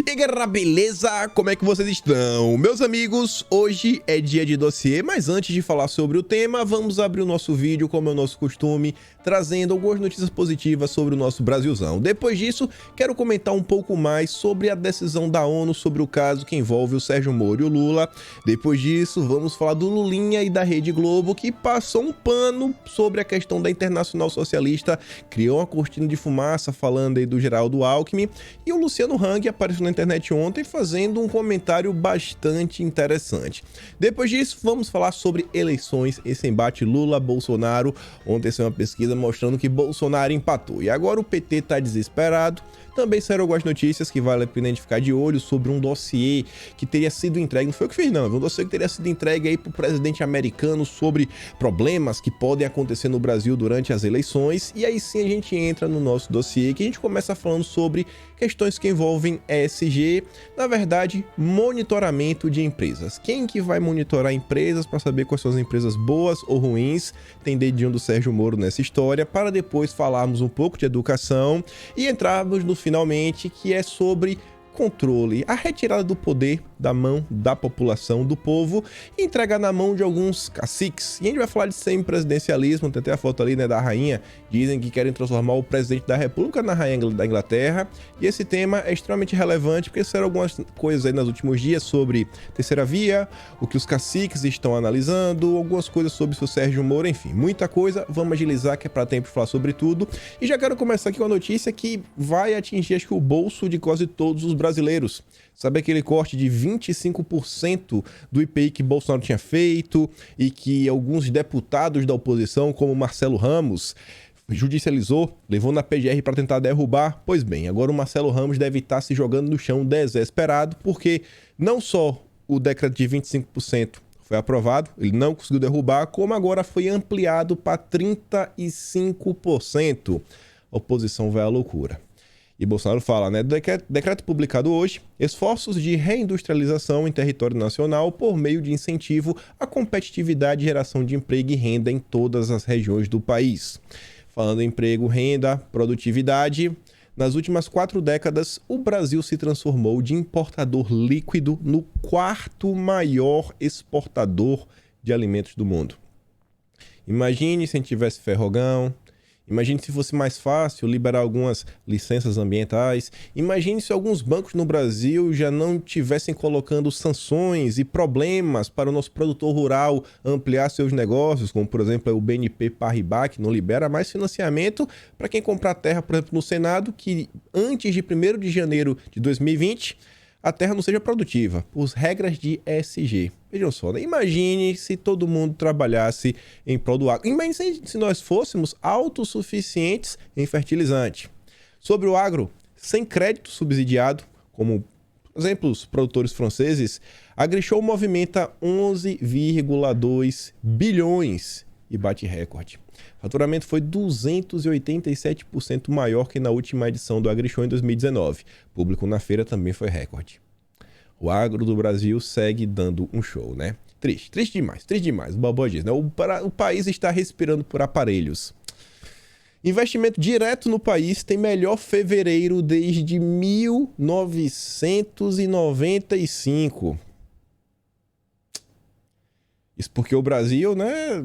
E aí galera, beleza? Como é que vocês estão? Meus amigos, hoje é dia de dossiê, mas antes de falar sobre o tema, vamos abrir o nosso vídeo, como é o nosso costume, trazendo algumas notícias positivas sobre o nosso Brasilzão. Depois disso, quero comentar um pouco mais sobre a decisão da ONU sobre o caso que envolve o Sérgio Moro e o Lula. Depois disso, vamos falar do Lulinha e da Rede Globo, que passou um pano sobre a questão da Internacional Socialista, criou uma cortina de fumaça falando aí do Geraldo Alckmin, e o Luciano Hang apareceu na internet ontem fazendo um comentário bastante interessante. Depois disso, vamos falar sobre eleições, esse embate Lula-Bolsonaro. Ontem saiu uma pesquisa mostrando que Bolsonaro empatou e agora o PT tá desesperado. Também saíram algumas notícias que vale a pena a gente ficar de olho sobre um dossiê que teria sido entregue, não foi eu que fiz não, um dossiê que teria sido entregue aí pro presidente americano sobre problemas que podem acontecer no Brasil durante as eleições. E aí sim a gente entra no nosso dossiê, que a gente começa falando sobre questões que envolvem ESG, na verdade, monitoramento de empresas. Quem que vai monitorar empresas para saber quais são as empresas boas ou ruins? Tem dedinho do Sérgio Moro nessa história, para depois falarmos um pouco de educação e entrarmos no finalmente, que é sobre controle, a retirada do poder da mão da população, do povo, e entregar na mão de alguns caciques. E a gente vai falar de semipresidencialismo, tem até a foto ali, né, da rainha. Dizem que querem transformar o presidente da república na rainha da Inglaterra, e esse tema é extremamente relevante, porque saíram algumas coisas aí nos últimos dias sobre terceira via, o que os caciques estão analisando, algumas coisas sobre o Sérgio Moro, enfim, muita coisa. Vamos agilizar, que é para tempo de falar sobre tudo. E já quero começar aqui com a notícia que vai atingir, acho que, o bolso de quase todos os brasileiros. Sabe aquele corte de 25% do IPI que Bolsonaro tinha feito e que alguns deputados da oposição, como Marcelo Ramos, judicializou, levou na PGR para tentar derrubar? Pois bem, agora o Marcelo Ramos deve estar se jogando no chão desesperado, porque não só o decreto de 25% foi aprovado, ele não conseguiu derrubar, como agora foi ampliado para 35%. A oposição vai à loucura. E Bolsonaro fala, né, decreto publicado hoje, esforços de reindustrialização em território nacional por meio de incentivo à competitividade e geração de emprego e renda em todas as regiões do país. Falando em emprego, renda, produtividade, nas últimas 4 décadas, o Brasil se transformou de importador líquido no 4º maior exportador de alimentos do mundo. Imagine se a gente tivesse Ferrogão. Imagine se fosse mais fácil liberar algumas licenças ambientais. Imagine se alguns bancos no Brasil já não estivessem colocando sanções e problemas para o nosso produtor rural ampliar seus negócios, como, por exemplo, o BNP Paribas, que não libera mais financiamento para quem comprar terra, por exemplo, no Senado, que antes de 1º de janeiro de 2020... a terra não seja produtiva, por regras de ESG. Vejam só, né? Imagine se todo mundo trabalhasse em prol do agro. Imagine se nós fôssemos autossuficientes em fertilizante. Sobre o agro, sem crédito subsidiado, como, por exemplo, os produtores franceses, a Agrishow movimenta 11,2 bilhões e bate recorde. O faturamento foi 287% maior que na última edição do Agrishow em 2019. O público na feira também foi recorde. O agro do Brasil segue dando um show, né? Triste demais. O Balboa diz, né? O país está respirando por aparelhos. Investimento direto no país tem melhor fevereiro desde 1995. Isso porque o Brasil, né,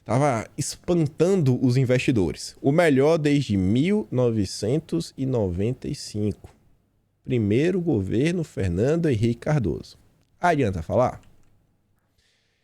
estava espantando os investidores. O melhor desde 1995. Primeiro governo Fernando Henrique Cardoso. Adianta falar?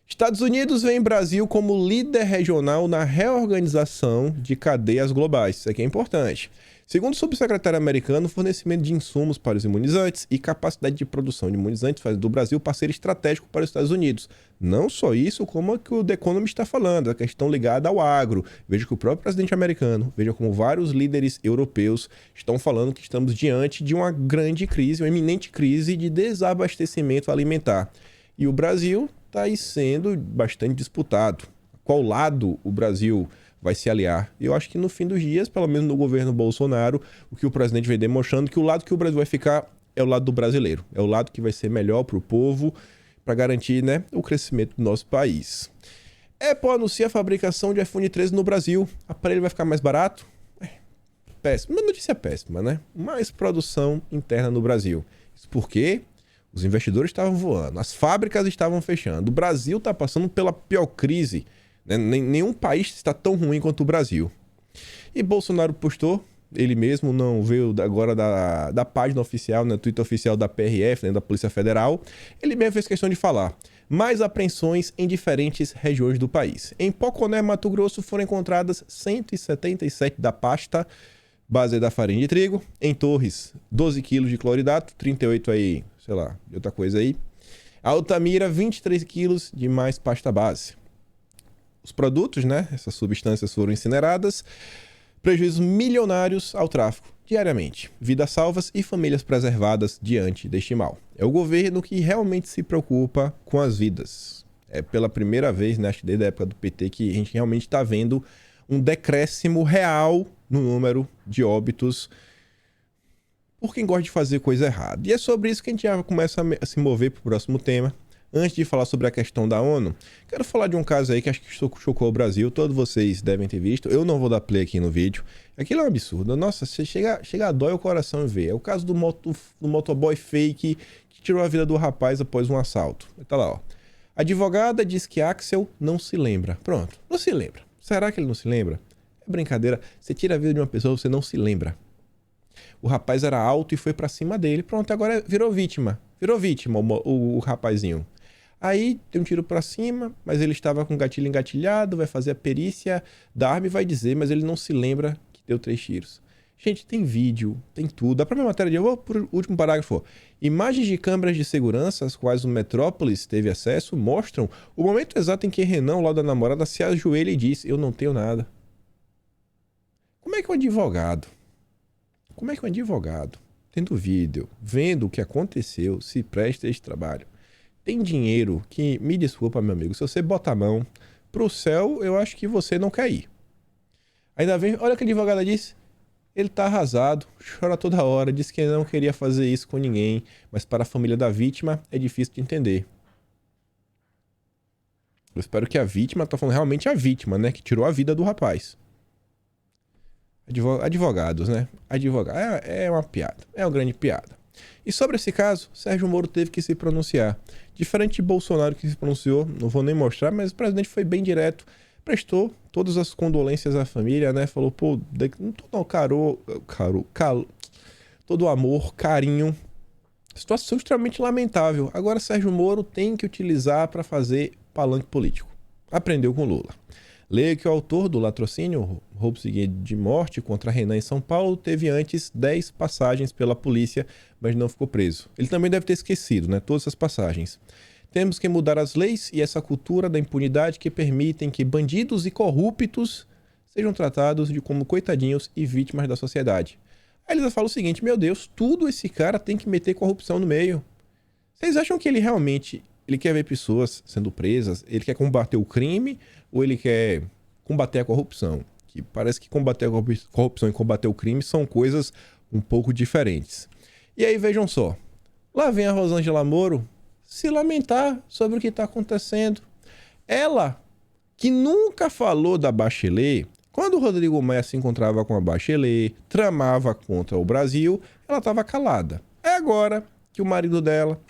Estados Unidos vê Brasil como líder regional na reorganização de cadeias globais. Isso aqui é importante. Segundo o subsecretário americano, o fornecimento de insumos para os imunizantes e capacidade de produção de imunizantes faz do Brasil parceiro estratégico para os Estados Unidos. Não só isso, como é que o The Economist está falando, a questão ligada ao agro. Veja que o próprio presidente americano, veja como vários líderes europeus estão falando que estamos diante de uma grande crise, uma iminente crise de desabastecimento alimentar. E o Brasil está aí sendo bastante disputado. Qual lado o Brasil vai se aliar? Eu acho que no fim dos dias, pelo menos no governo Bolsonaro, o que o presidente vem demonstrando, que o lado que o Brasil vai ficar é o lado do brasileiro. É o lado que vai ser melhor para o povo, para garantir, né, o crescimento do nosso país. Apple anuncia a fabricação de iPhone 13 no Brasil. O aparelho vai ficar mais barato? Péssimo. Uma notícia péssima, né? Mais produção interna no Brasil. Isso porque os investidores estavam voando, as fábricas estavam fechando. O Brasil está passando pela pior crise, né? Nenhum país está tão ruim quanto o Brasil. E Bolsonaro postou, ele mesmo não veio agora da página oficial, né, Twitter oficial da PRF, né, da Polícia Federal, ele mesmo fez questão de falar: mais apreensões em diferentes regiões do país. Em Poconé, Mato Grosso, foram encontradas 177 da pasta base da farinha de trigo. Em Torres, 12 quilos de cloridato, 38 aí, sei lá, de outra coisa aí. Altamira, 23 quilos de mais pasta base. Os produtos, né, essas substâncias foram incineradas. Prejuízos milionários ao tráfico, diariamente. Vidas salvas e famílias preservadas diante deste mal. É o governo que realmente se preocupa com as vidas. É pela primeira vez, né, acho que desde a época do PT, que a gente realmente está vendo um decréscimo real no número de óbitos por quem gosta de fazer coisa errada. E é sobre isso que a gente já começa a se mover para o próximo tema. Antes de falar sobre a questão da ONU, quero falar de um caso aí que acho que chocou o Brasil. Todos vocês devem ter visto. Eu não vou dar play aqui no vídeo. Aquilo é um absurdo. Nossa, você chega a dói o coração em ver. É o caso do motoboy fake que tirou a vida do rapaz após um assalto. Tá lá, ó. A advogada diz que Axel não se lembra. Pronto, não se lembra. Será que ele não se lembra? É brincadeira. Você tira a vida de uma pessoa, você não se lembra. O rapaz era alto e foi pra cima dele. Pronto, agora virou vítima. Virou vítima o rapazinho. Aí tem um tiro pra cima, mas ele estava com o gatilho engatilhado, vai fazer a perícia da arma e vai dizer, mas ele não se lembra que deu 3 tiros. Gente, tem vídeo, tem tudo. A própria matéria de eu vou pro último parágrafo. Imagens de câmeras de segurança, às quais o Metrópolis teve acesso, mostram o momento exato em que Renan, ao lado da namorada, se ajoelha e diz: eu não tenho nada. Como é que um advogado, tendo vídeo, vendo o que aconteceu, se presta a este trabalho? Tem dinheiro que, me desculpa, meu amigo, se você bota a mão pro céu, eu acho que você não quer ir. Ainda vem, olha o que a advogada disse. Ele tá arrasado, chora toda hora, diz que não queria fazer isso com ninguém, mas para a família da vítima é difícil de entender. Eu espero que a vítima, tá falando realmente a vítima, né, que tirou a vida do rapaz. Advogados, né? É uma piada, é uma grande piada. E sobre esse caso, Sérgio Moro teve que se pronunciar. Diferente de Bolsonaro, que se pronunciou, não vou nem mostrar, mas o presidente foi bem direto, prestou todas as condolências à família, né? Falou, pô, todo amor, carinho. Situação extremamente lamentável. Agora Sérgio Moro tem que utilizar para fazer palanque político. Aprendeu com Lula. Leia que o autor do latrocínio, roubo seguido de morte contra Renan em São Paulo, teve antes 10 passagens pela polícia, mas não ficou preso. Ele também deve ter esquecido, né? Todas essas passagens. Temos que mudar as leis e essa cultura da impunidade que permitem que bandidos e corruptos sejam tratados como coitadinhos e vítimas da sociedade. Aí eles falam o seguinte: meu Deus, tudo esse cara tem que meter corrupção no meio. Vocês acham que ele realmente quer ver pessoas sendo presas? Ele quer combater o crime ou ele quer combater a corrupção? Que parece que combater a corrupção e combater o crime são coisas um pouco diferentes. E aí vejam só, lá vem a Rosângela Moro se lamentar sobre o que está acontecendo. Ela, que nunca falou da Bachelet, quando o Rodrigo Maia se encontrava com a Bachelet, tramava contra o Brasil, ela estava calada. É agora que o marido dela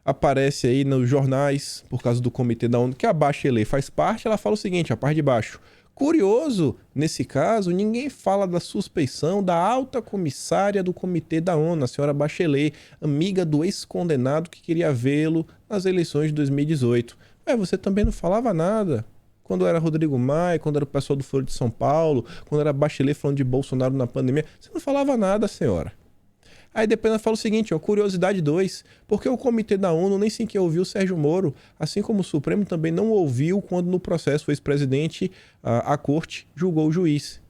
aparece aí nos jornais, por causa do comitê da ONU, que a Bachelet faz parte, ela fala o seguinte, a parte de baixo: curioso, nesse caso, ninguém fala da suspeição da alta comissária do comitê da ONU, a senhora Bachelet, amiga do ex-condenado que queria vê-lo nas eleições de 2018. Você também não falava nada quando era Rodrigo Maia, quando era o pessoal do Foro de São Paulo, quando era Bachelet falando de Bolsonaro na pandemia. Você não falava nada, senhora. Aí depois ela fala o seguinte, ó, curiosidade 2, porque o comitê da ONU nem sequer ouviu o Sérgio Moro, assim como o Supremo também não ouviu quando no processo o ex-presidente, a corte, julgou o juiz.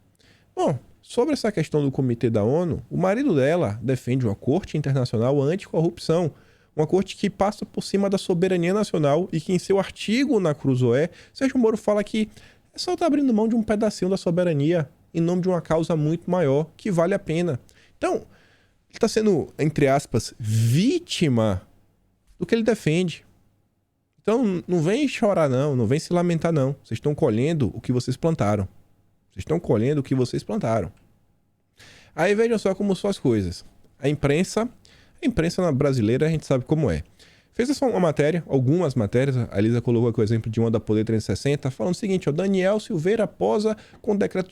Bom, sobre essa questão do comitê da ONU, o marido dela defende uma corte internacional anticorrupção, uma corte que passa por cima da soberania nacional e que em seu artigo na Cruzoé, Sérgio Moro fala que é só estar abrindo mão de um pedacinho da soberania em nome de uma causa muito maior, que vale a pena. Então, ele está sendo, entre aspas, vítima do que ele defende. Então, não vem chorar não vem se lamentar não. Vocês estão colhendo o que vocês plantaram. Aí vejam só como são as coisas. A imprensa A imprensa brasileira a gente sabe como é. Fez essa uma matéria, algumas matérias, a Elisa colocou aqui o exemplo de uma da Poder 360, falando o seguinte, ó, Daniel Silveira posa com decreto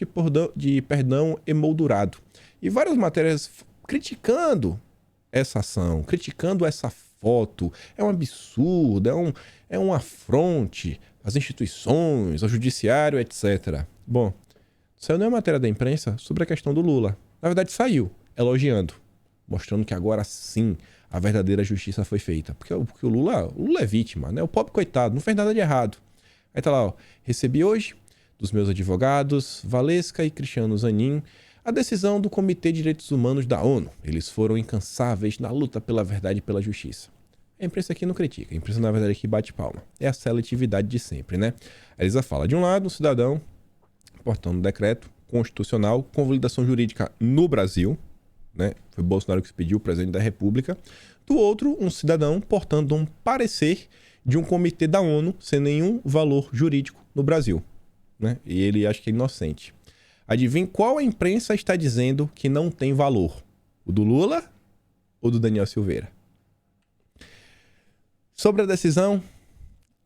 de perdão emoldurado. E várias matérias criticando essa ação, criticando essa foto. É um absurdo, é um afronte às instituições, ao judiciário, etc. Bom, saiu uma matéria da imprensa sobre a questão do Lula. Na verdade, saiu elogiando, mostrando que agora sim a verdadeira justiça foi feita. Porque o Lula é vítima, né? O pobre coitado, não fez nada de errado. Aí tá lá, ó. Recebi hoje, dos meus advogados, Valesca e Cristiano Zanin, a decisão do Comitê de Direitos Humanos da ONU. Eles foram incansáveis na luta pela verdade e pela justiça. A imprensa aqui não critica, a imprensa na verdade aqui bate palma. É a seletividade de sempre, né? A Elisa fala, de um lado, um cidadão portando um decreto constitucional com validação jurídica no Brasil, né? Foi Bolsonaro que se pediu, o presidente da República. Do outro, um cidadão portando um parecer de um comitê da ONU sem nenhum valor jurídico no Brasil, né? E ele acha que é inocente. Adivinhe qual a imprensa está dizendo que não tem valor? O do Lula ou do Daniel Silveira? Sobre a decisão,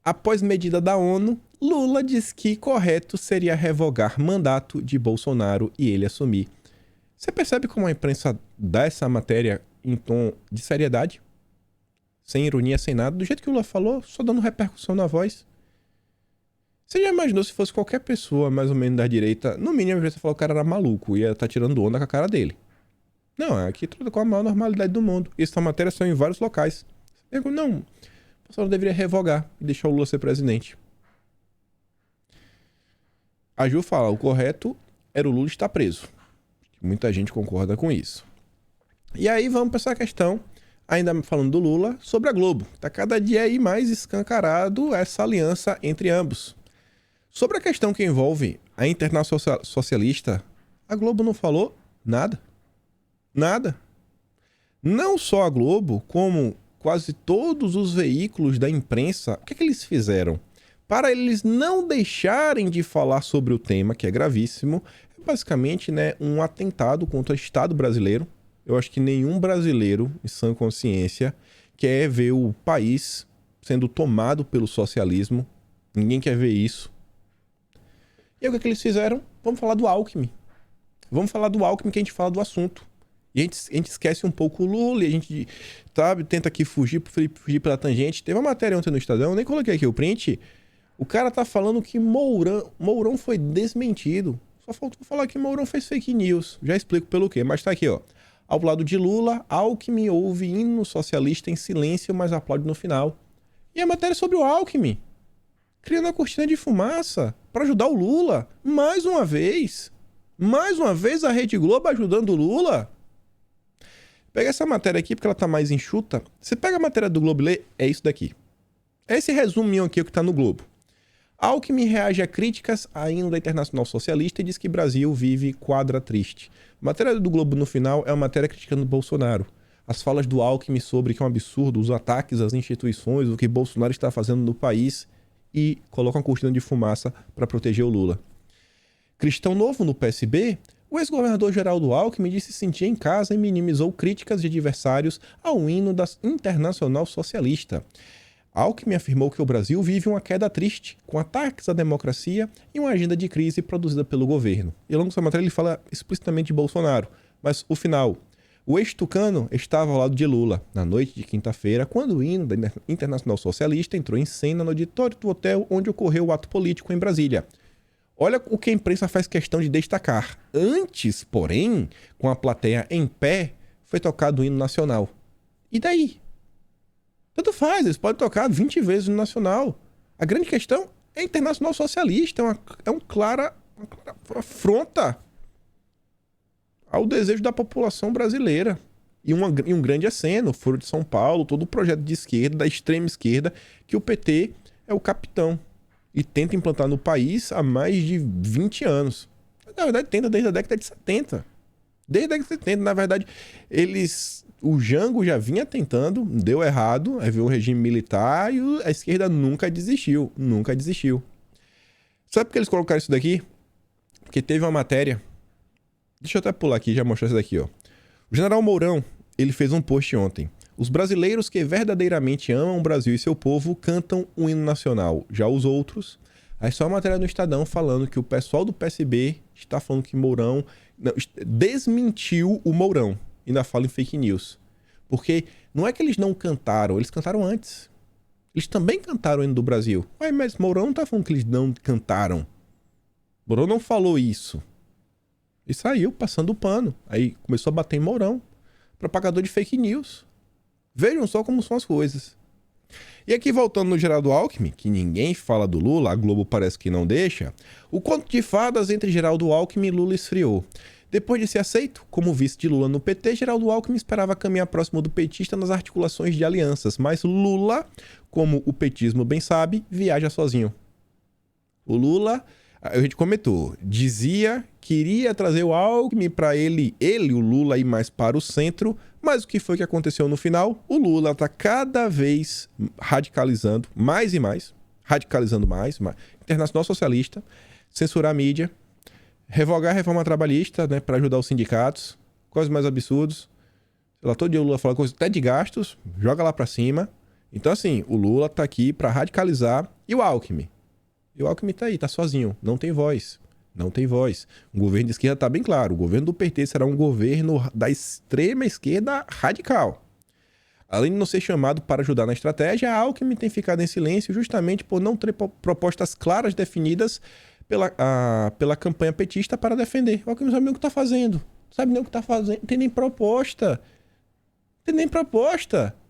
após medida da ONU, Lula diz que correto seria revogar mandato de Bolsonaro e ele assumir. Você percebe como a imprensa dá essa matéria em tom de seriedade? Sem ironia, sem nada. Do jeito que o Lula falou, só dando repercussão na voz. Você já imaginou se fosse qualquer pessoa mais ou menos da direita, no mínimo a imprensa falou que o cara era maluco, ia estar tirando onda com a cara dele. Não, aqui tudo com a maior normalidade do mundo. E essa matéria são em vários locais. Eu digo, não, o Bolsonaro deveria revogar e deixar o Lula ser presidente. A Ju fala, o correto era o Lula estar preso. Muita gente concorda com isso. E aí vamos para essa questão, ainda falando do Lula, sobre a Globo. Está cada dia aí mais escancarado essa aliança entre ambos. Sobre a questão que envolve a Internacional Socialista, a Globo não falou nada. Nada. Não só a Globo, como quase todos os veículos da imprensa, o que é que eles fizeram? Para eles não deixarem de falar sobre o tema, que é gravíssimo, é basicamente, né, um atentado contra o Estado brasileiro. Eu acho que nenhum brasileiro, em sã consciência, quer ver o país sendo tomado pelo socialismo. Ninguém quer ver isso. E aí, o que é que eles fizeram? Vamos falar do Alckmin. Vamos falar do Alckmin que a gente fala do assunto. E a gente esquece um pouco o Lula, e a gente, sabe, tenta aqui fugir pela tangente. Teve uma matéria ontem no Estadão, nem coloquei aqui o print. O cara tá falando que Mourão foi desmentido. Só faltou falar que Mourão fez fake news. Já explico pelo quê, mas tá aqui, ó. Ao lado de Lula, Alckmin ouve hino socialista em silêncio, mas aplaude no final. E a matéria é sobre o Alckmin. Criando a cortina de fumaça para ajudar o Lula. Mais uma vez. Mais uma vez a Rede Globo ajudando o Lula. Pega essa matéria aqui porque ela tá mais enxuta. Você pega a matéria do Globo e lê, é isso daqui. É esse resuminho aqui que tá no Globo. Alckmin reage a críticas à hino da Internacional Socialista e diz que Brasil vive quadra triste. A matéria do Globo no final é uma matéria criticando Bolsonaro. As falas do Alckmin sobre que é um absurdo, os ataques às instituições, o que Bolsonaro está fazendo no país e coloca uma cortina de fumaça para proteger o Lula. Cristão novo no PSB, o ex-governador Geraldo Alckmin disse se sentir em casa e minimizou críticas de adversários ao hino da Internacional Socialista. Alckmin afirmou que o Brasil vive uma queda triste, com ataques à democracia e uma agenda de crise produzida pelo governo. E ao longo dessa matéria ele fala explicitamente de Bolsonaro, mas o final. O ex-tucano estava ao lado de Lula, na noite de quinta-feira, quando o hino da Internacional Socialista entrou em cena no auditório do hotel onde ocorreu o ato político em Brasília. Olha o que a imprensa faz questão de destacar. Antes, porém, com a plateia em pé, foi tocado o hino nacional. E daí? Tanto faz, eles podem tocar 20 vezes no nacional. A grande questão é Internacional Socialista, é uma clara afronta ao desejo da população brasileira. E um grande aceno, o Foro de São Paulo, todo o projeto de esquerda, da extrema esquerda, que o PT é o capitão. E tenta implantar no país há mais de 20 anos. Na verdade, tenta desde a década de 70. Desde a década de 70, na verdade, o Jango já vinha tentando, deu errado, aí veio o regime militar e a esquerda nunca desistiu. Nunca desistiu. Sabe por que eles colocaram isso daqui? Porque teve uma matéria. Deixa eu até pular aqui e já mostrar isso daqui, ó. O general Mourão, ele fez um post ontem. Os brasileiros que verdadeiramente amam o Brasil e seu povo cantam o hino nacional. Já os outros... Aí só a matéria no Estadão falando que o pessoal do PSB está falando que Mourão... Não, desmentiu o Mourão. Ainda fala em fake news. Porque não é que eles não cantaram, eles cantaram antes. Eles também cantaram o hino do Brasil. Ué, mas Mourão não tá falando que eles não cantaram. Mourão não falou isso. E saiu passando o pano. Aí começou a bater em Mourão. Propagador de fake news. Vejam só como são as coisas. E aqui voltando no Geraldo Alckmin, que ninguém fala do Lula, a Globo parece que não deixa, o conto de fadas entre Geraldo Alckmin e Lula esfriou. Depois de ser aceito como vice de Lula no PT, Geraldo Alckmin esperava caminhar próximo do petista nas articulações de alianças, mas Lula, como o petismo bem sabe, viaja sozinho. O Lula, a gente comentou, dizia que iria trazer o Alckmin para ele, o Lula, ir mais para o centro, mas o que foi que aconteceu no final? O Lula está cada vez radicalizando mais e mais, Internacional Socialista, censurar a mídia, revogar a reforma trabalhista, né, para ajudar os sindicatos, coisas mais absurdos. Sei lá, todo dia o Lula fala coisa até de gastos, joga lá para cima. Então assim, o Lula tá aqui para radicalizar. E o Alckmin? E o Alckmin tá aí, tá sozinho, não tem voz. Não tem voz. O governo de esquerda tá bem claro. O governo do PT será um governo da extrema esquerda radical. Além de não ser chamado para ajudar na estratégia, a Alckmin tem ficado em silêncio justamente por não ter propostas claras definidas pela campanha petista para defender. O Alckmin não sabe nem o que tá fazendo. Não sabe nem o que tá fazendo. Não tem nem proposta.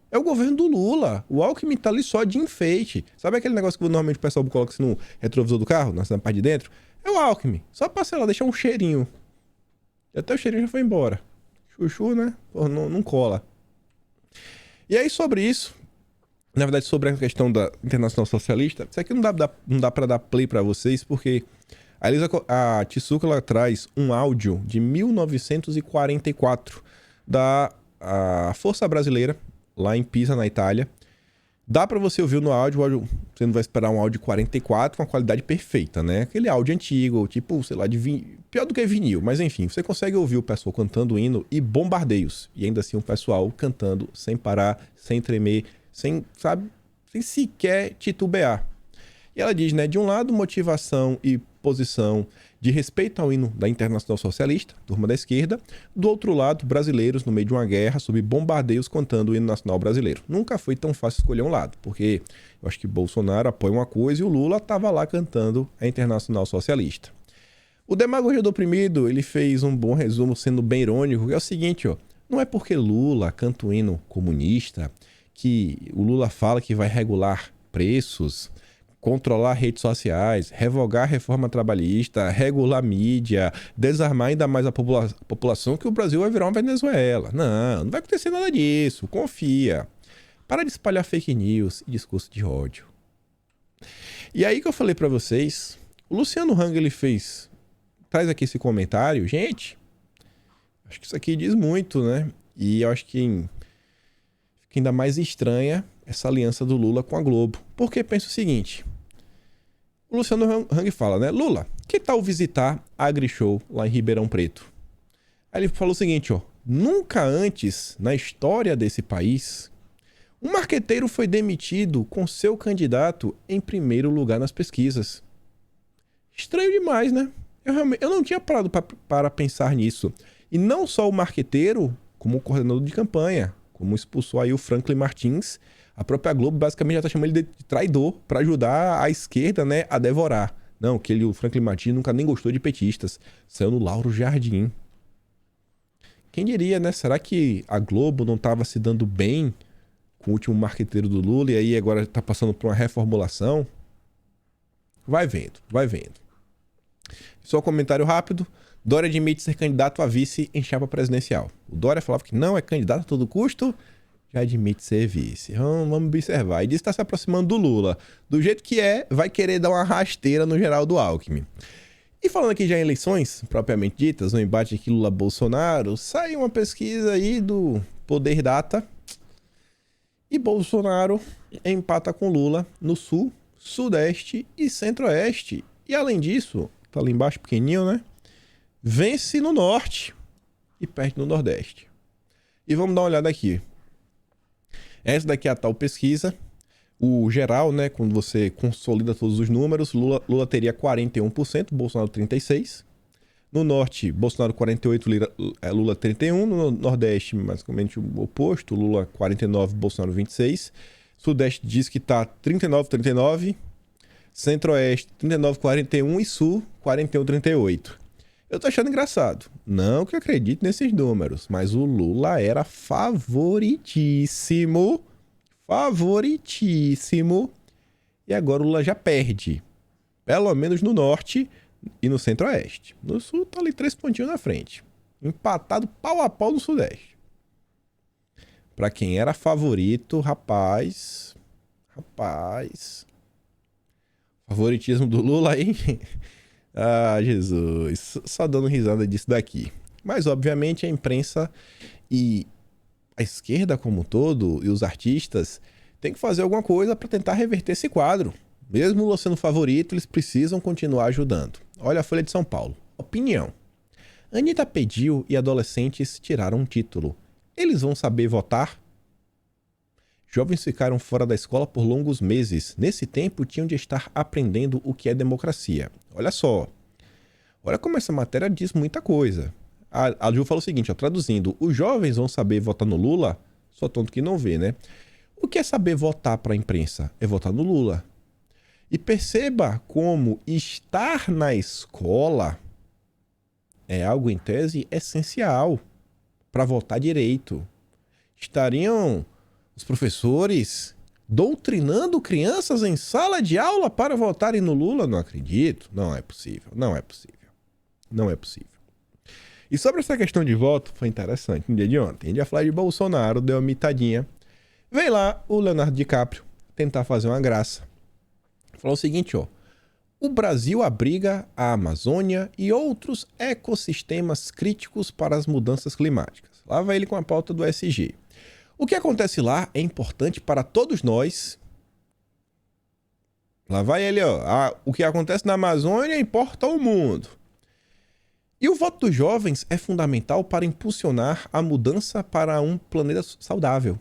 É o governo do Lula. O Alckmin tá ali só de enfeite. Sabe aquele negócio que normalmente o pessoal coloca assim no retrovisor do carro, na parte de dentro? É o Alckmin. Só pra, sei lá, deixar um cheirinho. E até o cheirinho já foi embora. Chuchu, né? Pô, não cola. E aí, sobre isso, na verdade, sobre a questão da Internacional Socialista, isso aqui não dá pra dar play pra vocês, porque a Tsuka, ela traz um áudio de 1944 da Força Brasileira, lá em Pisa, na Itália. Dá pra você ouvir no áudio, você não vai esperar um áudio 44 com a qualidade perfeita, né? Aquele áudio antigo, tipo, sei lá, pior do que vinil, mas enfim, você consegue ouvir o pessoal cantando o hino e bombardeios. E ainda assim o pessoal cantando sem parar, sem tremer, sem sequer titubear. E ela diz, né, de um lado, motivação e posição de respeito ao hino da Internacional Socialista, turma da esquerda, do outro lado, brasileiros no meio de uma guerra, sob bombardeios cantando o hino nacional brasileiro. Nunca foi tão fácil escolher um lado, porque eu acho que Bolsonaro apoia uma coisa e o Lula estava lá cantando a Internacional Socialista. O Demagogia do Oprimido, ele fez um bom resumo, sendo bem irônico, que é o seguinte, ó, não é porque Lula canta o hino comunista que o Lula fala que vai regular preços, controlar redes sociais, revogar a reforma trabalhista, regular a mídia, desarmar ainda mais a população, que o Brasil vai virar uma Venezuela. Não vai acontecer nada disso. Confia. Para de espalhar fake news e discurso de ódio. E aí que eu falei pra vocês, o Luciano Hang, ele traz aqui esse comentário. Gente, acho que isso aqui diz muito, né? E eu acho que fica ainda mais estranha essa aliança do Lula com a Globo. Porque pensa o seguinte, o Luciano Hang fala, né? Lula, que tal visitar a AgriShow lá em Ribeirão Preto? Aí ele falou o seguinte, ó, nunca antes na história desse país, um marqueteiro foi demitido com seu candidato em primeiro lugar nas pesquisas. Estranho demais, né? Eu não tinha parado para pensar nisso. E não só o marqueteiro, como o coordenador de campanha, como expulsou aí o Franklin Martins. A própria Globo basicamente já está chamando ele de traidor para ajudar a esquerda, né, a devorar. Não, o Franklin Martins nunca nem gostou de petistas. Saiu no Lauro Jardim. Quem diria, né? Será que a Globo não estava se dando bem com o último marqueteiro do Lula e aí agora está passando por uma reformulação? Vai vendo. Só um comentário rápido. Dória admite ser candidato a vice em chapa presidencial. O Dória falava que não é candidato a todo custo, já admite ser vice. Vamos observar. E diz que está se aproximando do Lula. Do jeito que vai querer dar uma rasteira no Geraldo Alckmin. E falando aqui já em eleições, propriamente ditas, no embate aqui Lula-Bolsonaro, saiu uma pesquisa aí do Poder Data e Bolsonaro empata com Lula no Sul, Sudeste e Centro-Oeste. E além disso, tá ali embaixo pequenininho, né? Vence no Norte e perde no Nordeste. E vamos dar uma olhada aqui. Essa daqui é a tal pesquisa. O geral, né, quando você consolida todos os números, Lula teria 41%, Bolsonaro 36%. No norte, Bolsonaro 48%, Lula 31%. No nordeste, basicamente o oposto, Lula 49%, Bolsonaro 26%. Sudeste diz que tá 39%. Centro-oeste, 39,41 e Sul, 41,38. Eu tô achando engraçado. Não que eu acredite nesses números, mas o Lula era favoritíssimo. E agora o Lula já perde. Pelo menos no Norte e no Centro-oeste. No Sul tá ali 3 pontinhos na frente. Empatado pau a pau no Sudeste. Pra quem era favorito, rapaz... Favoritismo do Lula aí? Ah, Jesus. Só dando risada disso daqui. Mas, obviamente, a imprensa e a esquerda como um todo e os artistas têm que fazer alguma coisa para tentar reverter esse quadro. Mesmo Lula sendo favorito, eles precisam continuar ajudando. Olha a Folha de São Paulo. Opinião. Anitta pediu e adolescentes tiraram um título. Eles vão saber votar? Jovens ficaram fora da escola por longos meses. Nesse tempo, tinham de estar aprendendo o que é democracia. Olha só. Olha como essa matéria diz muita coisa. A Ju fala o seguinte, ó, traduzindo. Os jovens vão saber votar no Lula? Só tonto que não vê, né? O que é saber votar para a imprensa? É votar no Lula. E perceba como estar na escola é algo, em tese, essencial para votar direito. Estariam os professores doutrinando crianças em sala de aula para votarem no Lula? Não acredito. Não é possível. E sobre essa questão de voto, foi interessante no dia de ontem. A falar de Bolsonaro, deu uma mitadinha. Vem lá o Leonardo DiCaprio tentar fazer uma graça. Falou o seguinte, ó. O Brasil abriga a Amazônia e outros ecossistemas críticos para as mudanças climáticas. Lá vai ele com a pauta do ESG. O que acontece lá é importante para todos nós. Lá vai ele, ó. O que acontece na Amazônia importa ao mundo. E o voto dos jovens é fundamental para impulsionar a mudança para um planeta saudável.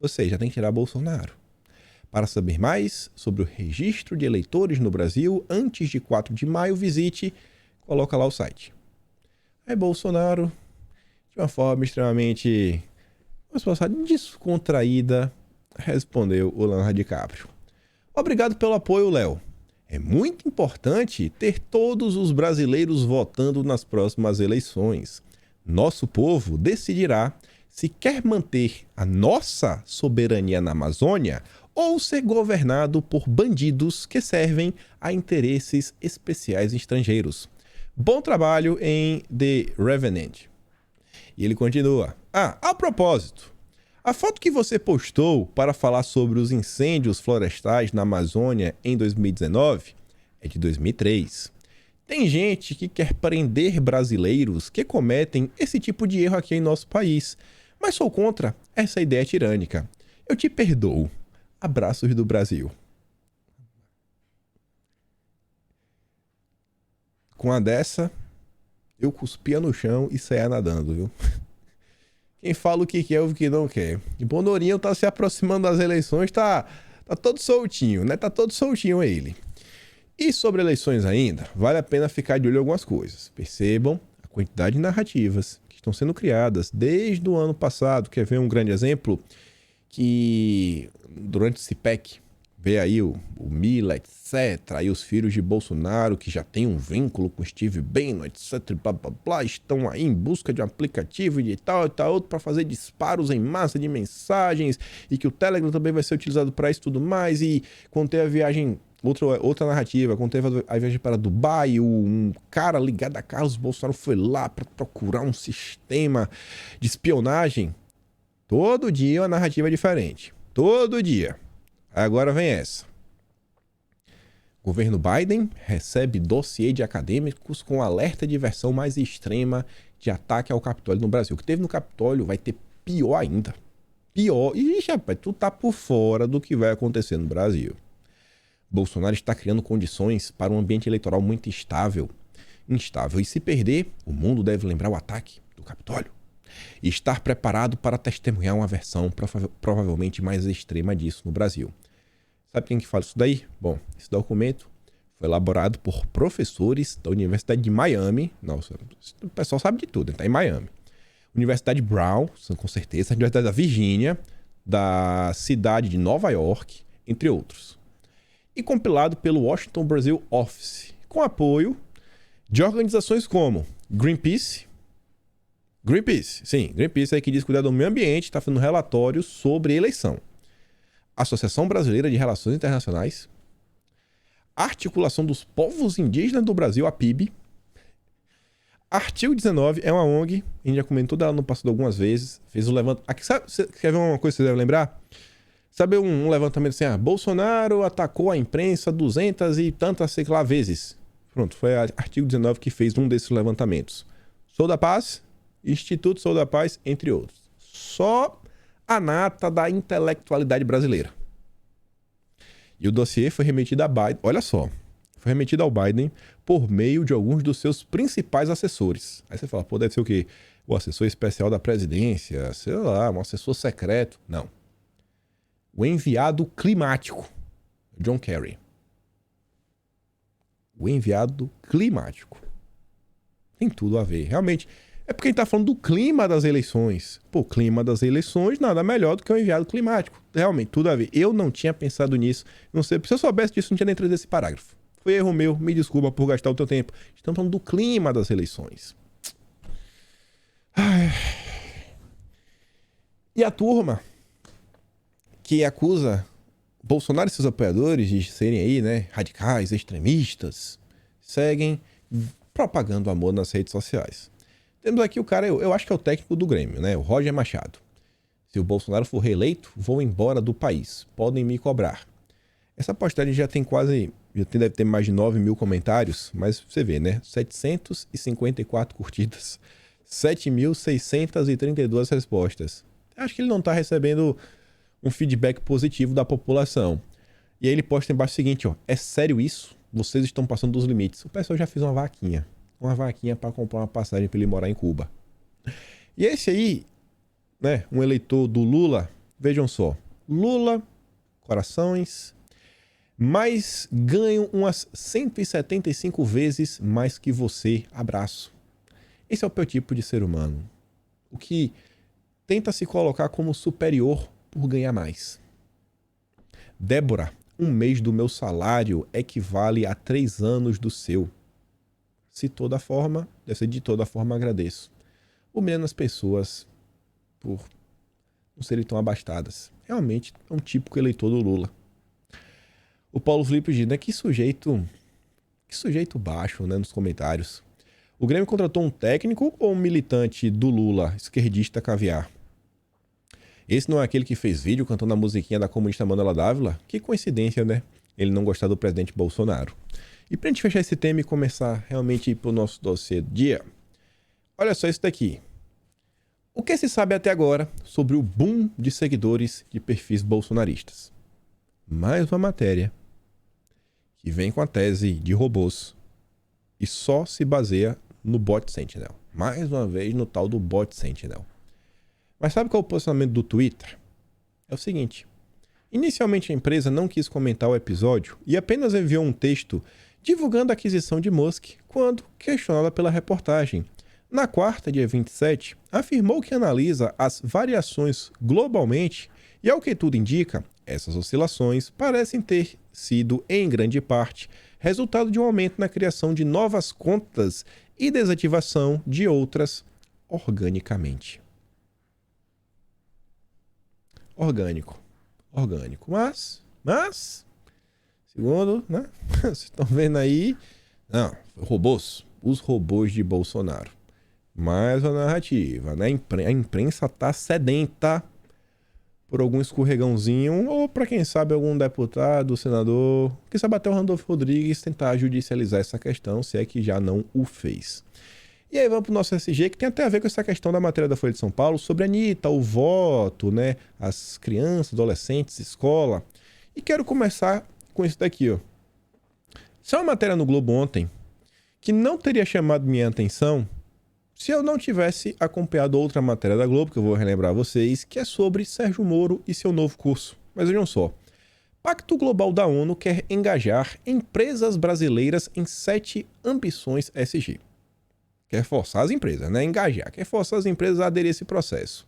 Ou seja, tem que tirar Bolsonaro. Para saber mais sobre o registro de eleitores no Brasil, antes de 4 de maio, visite, coloca lá o site. Aí Bolsonaro, de uma forma extremamente... descontraída, respondeu o Leonardo DiCaprio. Obrigado pelo apoio, Léo. É muito importante ter todos os brasileiros votando nas próximas eleições. Nosso povo decidirá se quer manter a nossa soberania na Amazônia ou ser governado por bandidos que servem a interesses especiais estrangeiros. Bom trabalho em The Revenant. E ele continua. A propósito, a foto que você postou para falar sobre os incêndios florestais na Amazônia em 2019 é de 2003. Tem gente que quer prender brasileiros que cometem esse tipo de erro aqui em nosso país, mas sou contra essa ideia tirânica. Eu te perdoo. Abraços do Brasil. Com a dessa, eu cuspia no chão e saia nadando, viu? Quem fala o que quer, ouve o que não quer. E Bonorinho tá se aproximando das eleições, tá todo soltinho, né? Tá todo soltinho ele. E sobre eleições ainda, vale a pena ficar de olho em algumas coisas. Percebam a quantidade de narrativas que estão sendo criadas desde o ano passado. Quer ver um grande exemplo? Que durante o CPEC, vê aí o Mila, etc., aí os filhos de Bolsonaro, que já tem um vínculo com Steve Bannon, etc., blá, blá, blá, estão aí em busca de um aplicativo e tal outro para fazer disparos em massa de mensagens, e que o Telegram também vai ser utilizado para isso e tudo mais, e quando teve a viagem, outra narrativa, quando teve a viagem para Dubai, um cara ligado a Carlos Bolsonaro foi lá para procurar um sistema de espionagem. Todo dia uma narrativa diferente. Todo dia. Agora vem essa. Governo Biden recebe dossiê de acadêmicos com alerta de versão mais extrema de ataque ao Capitólio no Brasil. O que teve no Capitólio vai ter pior ainda. Pior. E, rapaz, tu tá por fora do que vai acontecer no Brasil. Bolsonaro está criando condições para um ambiente eleitoral muito instável. E se perder, o mundo deve lembrar o ataque do Capitólio. e estar preparado para testemunhar uma versão provavelmente mais extrema disso no Brasil. Sabe quem que fala isso daí? Bom, esse documento foi elaborado por professores da Universidade de Miami. Nossa, o pessoal sabe de tudo, tá em Miami. Universidade Brown, com certeza, Universidade da Virgínia, da cidade de Nova York, entre outros. E compilado pelo Washington Brasil Office, com apoio de organizações como Greenpeace, Greenpeace é que diz cuidar do meio ambiente, está fazendo relatórios sobre eleição. Associação Brasileira de Relações Internacionais, Articulação dos Povos Indígenas do Brasil, a PIB. Artigo 19 é uma ONG, a gente já comentou dela no passado algumas vezes, fez um levantamento. Aqui, sabe, quer ver uma coisa que você deve lembrar? Sabe um levantamento assim, Bolsonaro atacou a imprensa 200 e tantas, sei lá, vezes. Pronto, foi o artigo 19 que fez um desses levantamentos. Sou da Paz, Instituto Sou da Paz, entre outros. Só a nata da intelectualidade brasileira. E o dossiê foi remetido a Biden, olha só, foi remetido ao Biden por meio de alguns dos seus principais assessores. Aí você fala, pô, deve ser o quê? O assessor especial da presidência, sei lá, um assessor secreto. Não. O enviado climático, John Kerry. O enviado climático. Tem tudo a ver. Realmente, é porque a gente tá falando do clima das eleições. Pô, o clima das eleições nada melhor do que o enviado climático. Realmente, tudo a ver. Eu não tinha pensado nisso. Não sei, se eu soubesse disso, não tinha nem trazido esse parágrafo. Foi erro meu, me desculpa por gastar o teu tempo. Estamos falando do clima das eleições. Ai. E a turma que acusa Bolsonaro e seus apoiadores de serem aí, né, radicais, extremistas, seguem propagando amor nas redes sociais. Temos aqui o cara, eu acho que é o técnico do Grêmio, né, o Roger Machado. Se o Bolsonaro for reeleito, vou embora do país. Podem me cobrar. Essa postagem já tem quase, deve ter mais de 9 mil comentários, mas você vê, né, 754 curtidas, 7.632 respostas. Acho que ele não está recebendo um feedback positivo da população. E aí ele posta embaixo o seguinte, ó, é sério isso? Vocês estão passando dos limites. O pessoal já fez uma vaquinha para comprar uma passagem para ele morar em Cuba. E esse aí, né, um eleitor do Lula, vejam só, Lula, corações, mas ganham umas 175 vezes mais que você, abraço. Esse é o teu tipo de ser humano, o que tenta se colocar como superior por ganhar mais. Débora, 1 mês do meu salário equivale a 3 anos do seu. De toda forma agradeço. Humilhando as pessoas por não serem tão abastadas. Realmente é um típico eleitor do Lula. O Paulo Felipe diz, né? Que sujeito baixo, né? Nos comentários. O Grêmio contratou um técnico ou um militante do Lula, esquerdista caviar? Esse não é aquele que fez vídeo cantando a musiquinha da comunista Manuela Dávila? Que coincidência, né? Ele não gostar do presidente Bolsonaro. E pra gente fechar esse tema e começar realmente a ir pro nosso dossiê do dia, olha só isso daqui. O que se sabe até agora sobre o boom de seguidores de perfis bolsonaristas? Mais uma matéria que vem com a tese de robôs e só se baseia no bot Sentinel. Mais uma vez no tal do bot Sentinel. Mas sabe qual é o posicionamento do Twitter? É o seguinte. Inicialmente a empresa não quis comentar o episódio e apenas enviou um texto divulgando a aquisição de Musk quando questionada pela reportagem. Na quarta, dia 27, afirmou que analisa as variações globalmente e, ao que tudo indica, essas oscilações parecem ter sido, em grande parte, resultado de um aumento na criação de novas contas e desativação de outras organicamente. Orgânico. Mas, segundo, né? Vocês estão vendo aí, não, robôs, os robôs de Bolsonaro. Mais uma narrativa, né? A imprensa tá sedenta por algum escorregãozinho, ou para quem sabe algum deputado, senador, quem sabe até o Randolfo Rodrigues tentar judicializar essa questão, se é que já não o fez. E aí vamos pro nosso SG, que tem até a ver com essa questão da matéria da Folha de São Paulo sobre a Anitta, o voto, né? As crianças, adolescentes, escola. E quero começar com isso daqui, ó. Isso é uma matéria no Globo ontem que não teria chamado minha atenção se eu não tivesse acompanhado outra matéria da Globo, que eu vou relembrar a vocês, que é sobre Sérgio Moro e seu novo curso. Mas vejam só. Pacto Global da ONU quer engajar empresas brasileiras em 7 ambições ESG. Quer forçar as empresas, né? Engajar. Quer forçar as empresas a aderir a esse processo.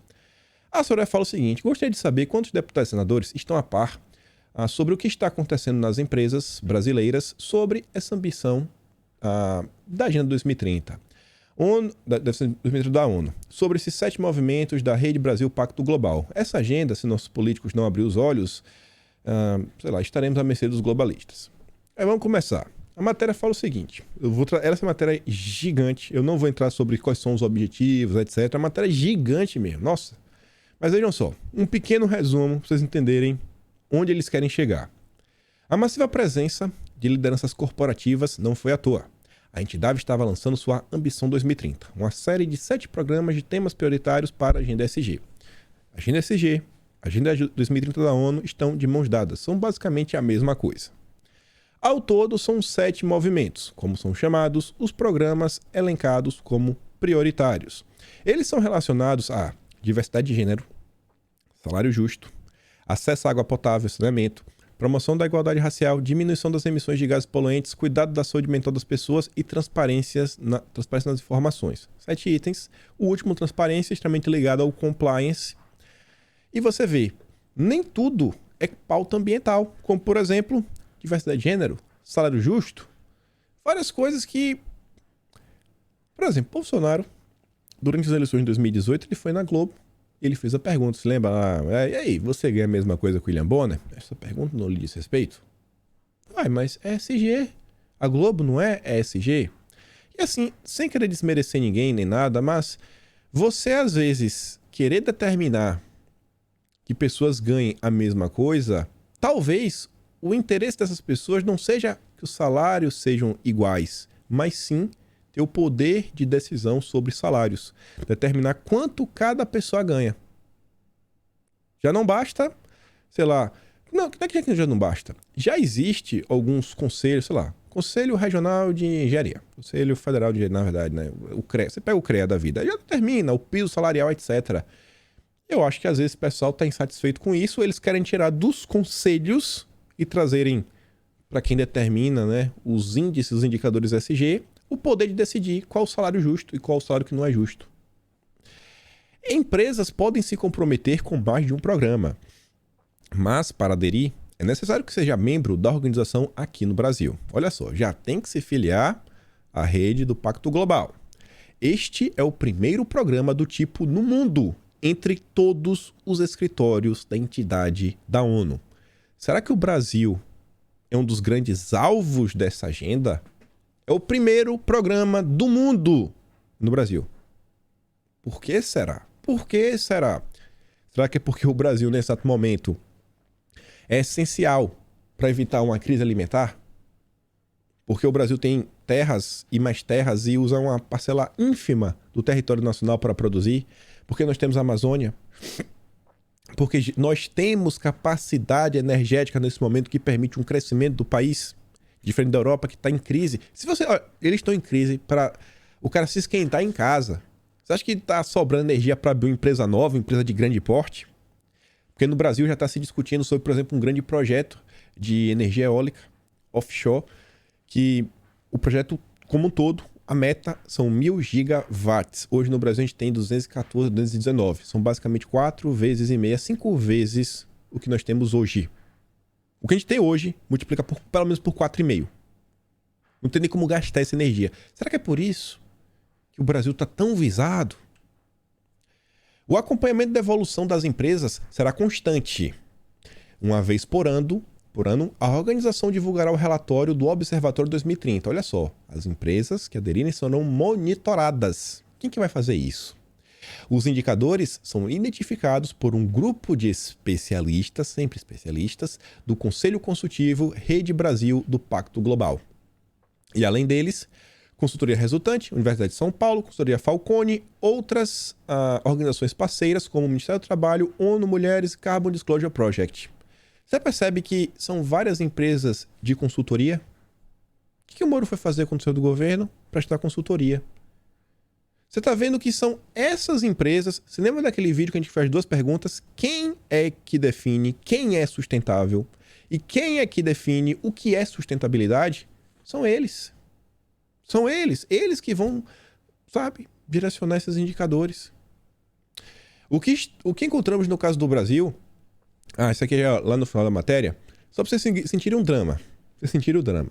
A Soraya fala o seguinte: gostaria de saber quantos deputados e senadores estão a par sobre o que está acontecendo nas empresas brasileiras sobre essa ambição da Agenda 2030. Deve 2030 da ONU. Sobre esses 7 movimentos da Rede Brasil Pacto Global. Essa agenda, se nossos políticos não abrirem os olhos, estaremos à mercê dos globalistas. Aí vamos começar. A matéria fala o seguinte, essa matéria é gigante, eu não vou entrar sobre quais são os objetivos, etc. A matéria é gigante mesmo, nossa. Mas vejam só, um pequeno resumo para vocês entenderem onde eles querem chegar. A massiva presença de lideranças corporativas não foi à toa. A entidade estava lançando sua Ambição 2030, uma série de 7 programas de temas prioritários para a Agenda ESG. A Agenda ESG, a Agenda 2030 da ONU estão de mãos dadas, são basicamente a mesma coisa. Ao todo, são 7 movimentos, como são chamados os programas elencados como prioritários. Eles são relacionados a diversidade de gênero, salário justo, acesso à água potável e saneamento, promoção da igualdade racial, diminuição das emissões de gases poluentes, cuidado da saúde mental das pessoas e transparência nas informações. 7 itens. O último, transparência, extremamente ligado ao compliance. E você vê, nem tudo é pauta ambiental, como, por exemplo, diversidade de gênero, salário justo, várias coisas que... Por exemplo, Bolsonaro, durante as eleições de 2018, ele foi na Globo, ele fez a pergunta, se lembra? E aí, você ganha a mesma coisa que o William Bonner? Essa pergunta não lhe diz respeito? Mas é ESG. A Globo não é ESG? E assim, sem querer desmerecer ninguém nem nada, mas você às vezes querer determinar que pessoas ganhem a mesma coisa, talvez o interesse dessas pessoas não seja que os salários sejam iguais, mas sim ter o poder de decisão sobre salários, determinar quanto cada pessoa ganha. Já não basta, sei lá, não é que já não basta. Já existe alguns conselhos, sei lá, Conselho Regional de Engenharia, Conselho Federal de Engenharia, na verdade, né? O CREA, você pega o CREA da vida, já determina o piso salarial, etc. Eu acho que às vezes o pessoal está insatisfeito com isso, eles querem tirar dos conselhos e trazerem para quem determina, né, os índices, os indicadores ESG, o poder de decidir qual o salário justo e qual o salário que não é justo. Empresas podem se comprometer com mais de um programa, mas para aderir é necessário que seja membro da organização aqui no Brasil. Olha só, já tem que se filiar à rede do Pacto Global. Este é o primeiro programa do tipo no mundo, entre todos os escritórios da entidade da ONU. Será que o Brasil é um dos grandes alvos dessa agenda? É o primeiro programa do mundo no Brasil. Por que será? Por que será? Será que é porque o Brasil, nesse exato momento, é essencial para evitar uma crise alimentar? Porque o Brasil tem terras e mais terras e usa uma parcela ínfima do território nacional para produzir? Porque nós temos a Amazônia? Porque nós temos capacidade energética nesse momento que permite um crescimento do país, diferente da Europa que está em crise. Eles estão em crise para o cara se esquentar em casa. Você acha que está sobrando energia para abrir uma empresa nova, uma empresa de grande porte? Porque no Brasil já está se discutindo sobre, por exemplo, um grande projeto de energia eólica offshore, que o projeto como um todo, a meta são 1.000 gigawatts. Hoje no Brasil a gente tem 214, 219. São basicamente 4 vezes e meia, 5 vezes o que nós temos hoje. O que a gente tem hoje multiplica pelo menos por 4,5. Não tem nem como gastar essa energia. Será que é por isso que o Brasil está tão visado? O acompanhamento da evolução das empresas será constante. Uma vez por ano, a organização divulgará o relatório do Observatório 2030. Olha só, as empresas que aderirem serão monitoradas. Quem que vai fazer isso? Os indicadores são identificados por um grupo de especialistas, sempre especialistas, do Conselho Consultivo Rede Brasil do Pacto Global. E além deles, Consultoria Resultante, Universidade de São Paulo, Consultoria Falcone, outras organizações parceiras como o Ministério do Trabalho, ONU Mulheres e Carbon Disclosure Project. Você percebe que são várias empresas de consultoria? O que o Moro foi fazer quando saiu do governo? Prestar consultoria. Você tá vendo que são essas empresas... Você lembra daquele vídeo que a gente faz 2 perguntas? Quem é que define quem é sustentável? E quem é que define o que é sustentabilidade? São eles. São eles. Eles que vão, sabe, direcionar esses indicadores. O que encontramos no caso do Brasil... isso aqui é lá no final da matéria. Só para vocês sentirem um drama. Vocês sentirem o drama.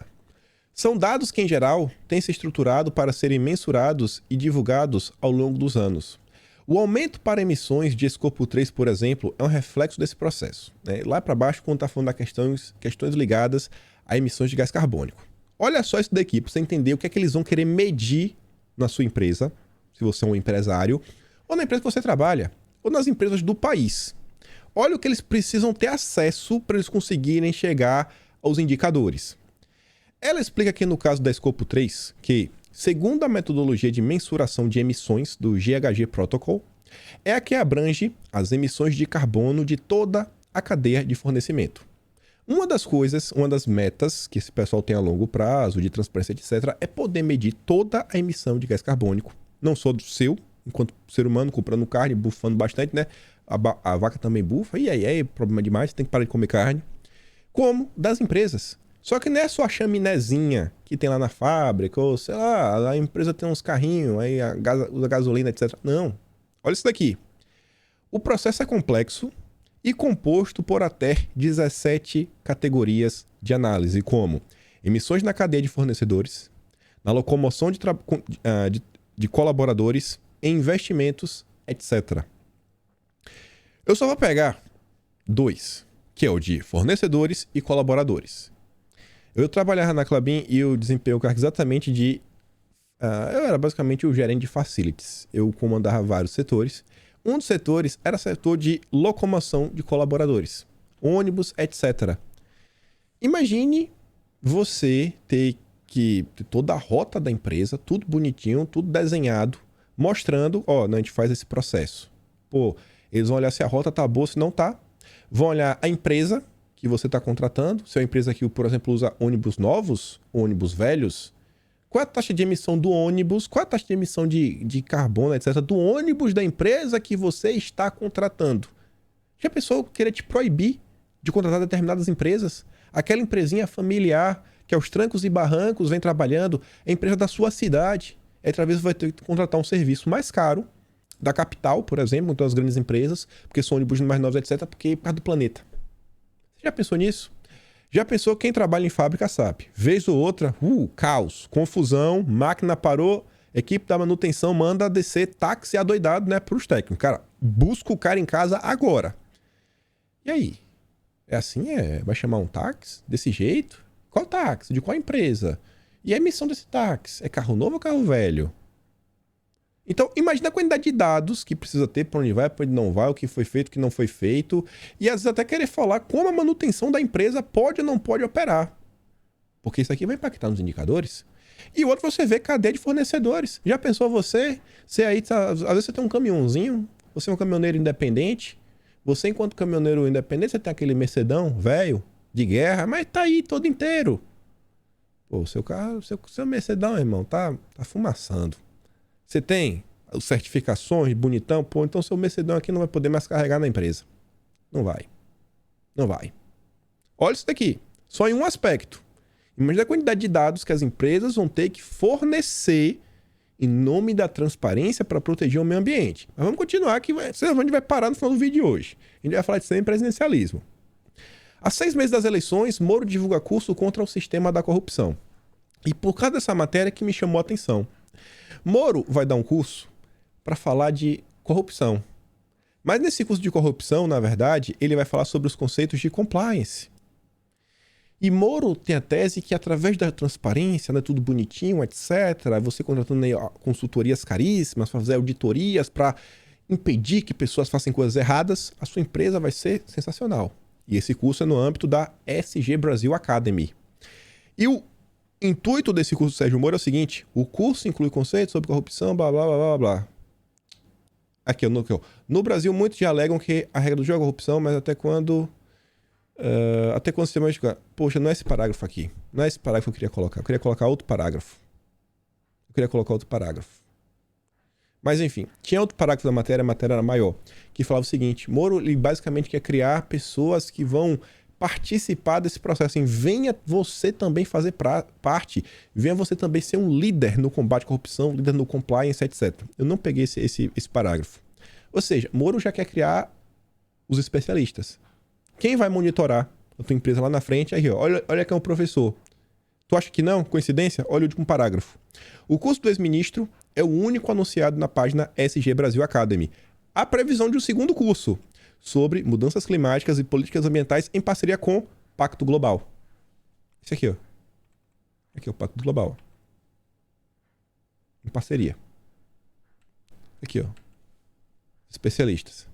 São dados que, em geral, têm se estruturado para serem mensurados e divulgados ao longo dos anos. O aumento para emissões de escopo 3, por exemplo, é um reflexo desse processo. Lá para baixo, quando está falando das questões ligadas a emissões de gás carbônico. Olha só isso daqui, para você entender o que é que eles vão querer medir na sua empresa, se você é um empresário, ou na empresa que você trabalha, ou nas empresas do país. Olha o que eles precisam ter acesso para eles conseguirem chegar aos indicadores. Ela explica aqui no caso da Escopo 3 que, segundo a metodologia de mensuração de emissões do GHG Protocol, é a que abrange as emissões de carbono de toda a cadeia de fornecimento. Uma das metas que esse pessoal tem a longo prazo, de transparência, etc., é poder medir toda a emissão de gás carbônico, não só do seu, enquanto ser humano comprando carne, bufando bastante, né? A vaca também bufa, e aí é problema demais, tem que parar de comer carne, como das empresas. Só que não é só a chaminézinha que tem lá na fábrica, ou sei lá, a empresa tem uns carrinhos, aí usa gasolina, etc. Não. Olha isso daqui. O processo é complexo e composto por até 17 categorias de análise, como emissões na cadeia de fornecedores, na locomoção de colaboradores, em investimentos, etc. Eu só vou pegar 2, que é o de fornecedores e colaboradores. Eu trabalhava na Klabin e eu desempenhei o cargo exatamente de... eu era basicamente o gerente de facilities. Eu comandava vários setores. Um dos setores era o setor de locomoção de colaboradores. Ônibus, etc. Imagine você ter que ter toda a rota da empresa, tudo bonitinho, tudo desenhado, mostrando, a gente faz esse processo. Eles vão olhar se a rota tá boa, se não tá. Vão olhar a empresa que você está contratando, se é uma empresa que, por exemplo, usa ônibus novos, ônibus velhos, qual é a taxa de emissão do ônibus, qual é a taxa de emissão de carbono, etc., do ônibus da empresa que você está contratando. Já pensou querer te proibir de contratar determinadas empresas? Aquela empresinha familiar que aos trancos e barrancos vem trabalhando, é a empresa da sua cidade. Aí, talvez, você vai ter que contratar um serviço mais caro, da capital, por exemplo, então as grandes empresas, porque são ônibus mais novos, etc., porque por causa do planeta. Já pensou nisso? Já pensou quem trabalha em fábrica sabe? Vez ou outra, caos, confusão, máquina parou, equipe da manutenção manda descer táxi adoidado, né, para os técnicos. Cara, busca o cara em casa agora. E aí? É assim? Vai chamar um táxi desse jeito? Qual táxi? De qual empresa? E a emissão desse táxi? É carro novo ou carro velho? Então, imagina a quantidade de dados que precisa ter, para onde vai, para onde não vai, o que foi feito, o que não foi feito. E às vezes até querer falar como a manutenção da empresa pode ou não pode operar. Porque isso aqui vai impactar nos indicadores. E outro, você vê cadeia de fornecedores. Já pensou você aí, às vezes você tem um caminhãozinho, você é um caminhoneiro independente. Você, enquanto caminhoneiro independente, você tem aquele Mercedão velho, de guerra, mas tá aí todo inteiro. O seu carro, seu Mercedão, irmão, tá fumaçando. Você tem as certificações, bonitão, então seu Mercedão aqui não vai poder mais carregar na empresa. Não vai. Não vai. Olha isso daqui. Só em um aspecto. Imagina a quantidade de dados que as empresas vão ter que fornecer em nome da transparência para proteger o meio ambiente. Mas vamos continuar que a gente vai parar no final do vídeo de hoje. A gente vai falar de semipresidencialismo. Há 6 meses das eleições, Moro divulga curso contra o sistema da corrupção. E por causa dessa matéria que me chamou a atenção. Moro vai dar um curso para falar de corrupção. Mas nesse curso de corrupção, na verdade, ele vai falar sobre os conceitos de compliance. E Moro tem a tese que através da transparência, né, tudo bonitinho, etc., você contratando aí, consultorias caríssimas para fazer auditorias, para impedir que pessoas façam coisas erradas, a sua empresa vai ser sensacional. E esse curso é no âmbito da SG Brasil Academy. E o intuito desse curso do Sérgio Moro é o seguinte: o curso inclui conceitos sobre corrupção, blá, blá, blá, blá, blá. Aqui, no Brasil, muitos já alegam que a regra do jogo é corrupção, mas até quando o sistema... Poxa, não é esse parágrafo aqui. Não é esse parágrafo que eu queria colocar. Eu queria colocar outro parágrafo. Mas enfim, tinha outro parágrafo da matéria, a matéria era maior, que falava o seguinte: Moro, ele basicamente quer criar pessoas que vão participar desse processo. Assim, venha você também fazer parte, venha você também ser um líder no combate à corrupção, líder no compliance, etc. Eu não peguei esse parágrafo. Ou seja, Moro já quer criar os especialistas. Quem vai monitorar a tua empresa lá na frente? Aí, ó, olha que é um professor. Tu acha que não? Coincidência? Olha o último parágrafo. O curso do ex-ministro é o único anunciado na página SG Brasil Academy. A previsão de um segundo curso sobre mudanças climáticas e políticas ambientais em parceria com Pacto Global. Esse aqui, ó. Aqui é o Pacto Global. Em parceria. Aqui, ó. Especialistas.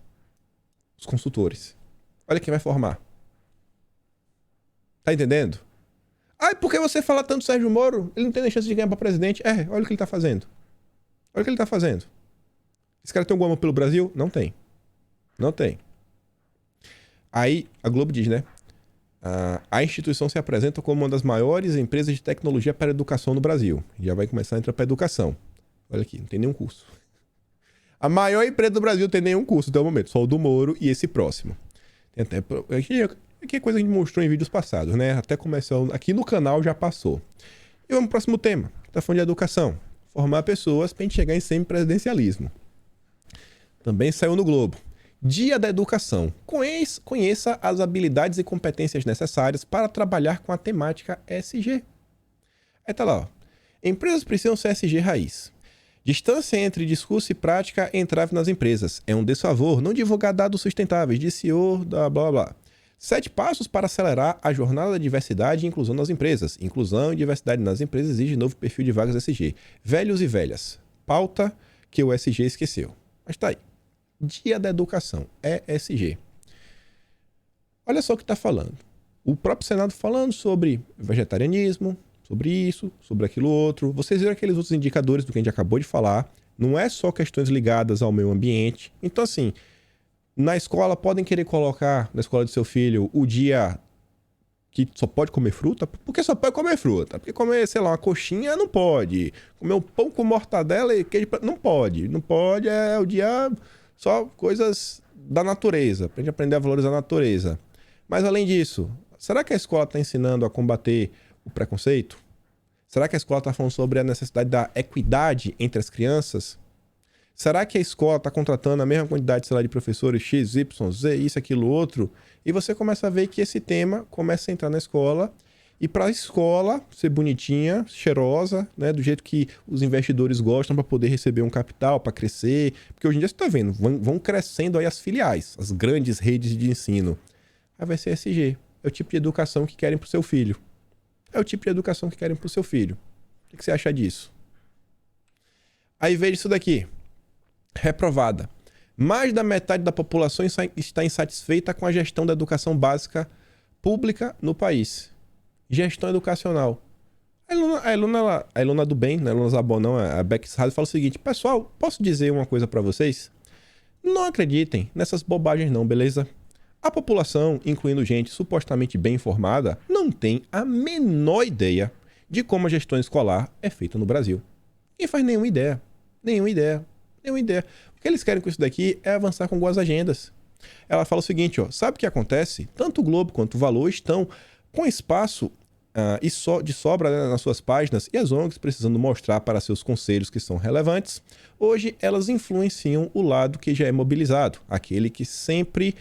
Os consultores. Olha quem vai formar. Tá entendendo? Ah, e por que você fala tanto do Sérgio Moro? Ele não tem nem chance de ganhar pra presidente. Olha o que ele tá fazendo. Olha o que ele tá fazendo. Esse cara tem algum amor pelo Brasil? Não tem. Não tem. Aí, a Globo diz, né? A instituição se apresenta como uma das maiores empresas de tecnologia para a educação no Brasil. Já vai começar a entrar para educação. Olha aqui, não tem nenhum curso. A maior empresa do Brasil tem nenhum curso até o momento. Só o do Moro e esse próximo. Tem até... Aqui é coisa que a gente mostrou em vídeos passados, né? Até começou... Aqui no canal já passou. E vamos pro próximo tema. Tá falando de educação. Formar pessoas pra gente chegar em semipresidencialismo. Também saiu no Globo. Dia da Educação. Conheça as habilidades e competências necessárias para trabalhar com a temática SG. Aí tá lá, ó. Empresas precisam ser SG raiz. Distância entre discurso e prática entrave nas empresas. É um desfavor não divulgar dados sustentáveis, disse CEO da blá blá blá. 7 passos para acelerar a jornada da diversidade e inclusão nas empresas. Inclusão e diversidade nas empresas exige novo perfil de vagas SG. Velhos e velhas. Pauta que o SG esqueceu. Mas tá aí. Dia da Educação, ESG. Olha só o que está falando. O próprio Senado falando sobre vegetarianismo, sobre isso, sobre aquilo outro. Vocês viram aqueles outros indicadores do que a gente acabou de falar. Não é só questões ligadas ao meio ambiente. Então, assim, na escola podem querer colocar, na escola do seu filho, o dia que só pode comer fruta. Por que só pode comer fruta? Porque comer, sei lá, uma coxinha não pode. Comer um pão com mortadela e queijo não pode. Não pode, é o dia... Só coisas da natureza, pra gente aprender a valorizar a natureza. Mas além disso, será que a escola está ensinando a combater o preconceito? Será que a escola está falando sobre a necessidade da equidade entre as crianças? Será que a escola está contratando a mesma quantidade, sei lá, de professores X, Y, Z, isso, aquilo, outro? E você começa a ver que esse tema começa a entrar na escola. E para a escola ser bonitinha, cheirosa, né, do jeito que os investidores gostam para poder receber um capital, para crescer. Porque hoje em dia você está vendo, vão crescendo aí as filiais, as grandes redes de ensino. Aí vai ser SG. É o tipo de educação que querem para o seu filho. É o tipo de educação que querem para o seu filho. O que você acha disso? Aí veja isso daqui. Reprovada. Mais da metade da população está insatisfeita com a gestão da educação básica pública no país. Gestão educacional. A aluna do bem, não é a aluna Zabon, não, a Bex Rádio, fala o seguinte: pessoal, posso dizer uma coisa para vocês? Não acreditem nessas bobagens não, beleza? A população, incluindo gente supostamente bem informada, não tem a menor ideia de como a gestão escolar é feita no Brasil. Ninguém faz nenhuma ideia. Nenhuma ideia. O que eles querem com isso daqui é avançar com algumas agendas. Ela fala o seguinte, ó, sabe o que acontece? Tanto o Globo quanto o Valor estão com espaço de sobra, né, nas suas páginas, e as ONGs precisando mostrar para seus conselhos que são relevantes. Hoje elas influenciam o lado que já é mobilizado, aquele que sempre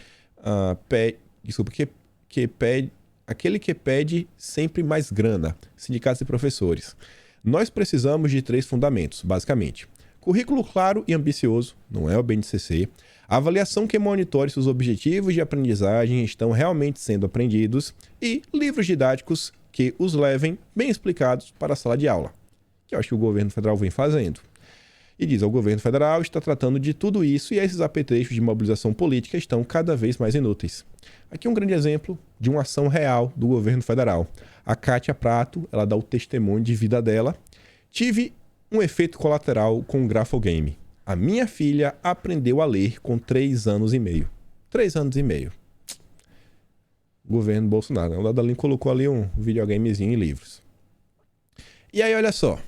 aquele que pede sempre mais grana, sindicatos e professores. Nós precisamos de 3 fundamentos, basicamente. Currículo claro e ambicioso, não é o BNCC. Avaliação que monitore se os objetivos de aprendizagem estão realmente sendo aprendidos e livros didáticos que os levem bem explicados para a sala de aula, que eu acho que o governo federal vem fazendo. E diz, o governo federal está tratando de tudo isso e esses apetrechos de mobilização política estão cada vez mais inúteis. Aqui um grande exemplo de uma ação real do governo federal. A Kátia Prato, ela dá o testemunho de vida dela. Tive um efeito colateral com o Grafogame. A minha filha aprendeu a ler com 3 anos e meio. 3 anos e meio. Governo Bolsonaro. O Dadalin colocou ali um videogamezinho e livros. E aí, olha só.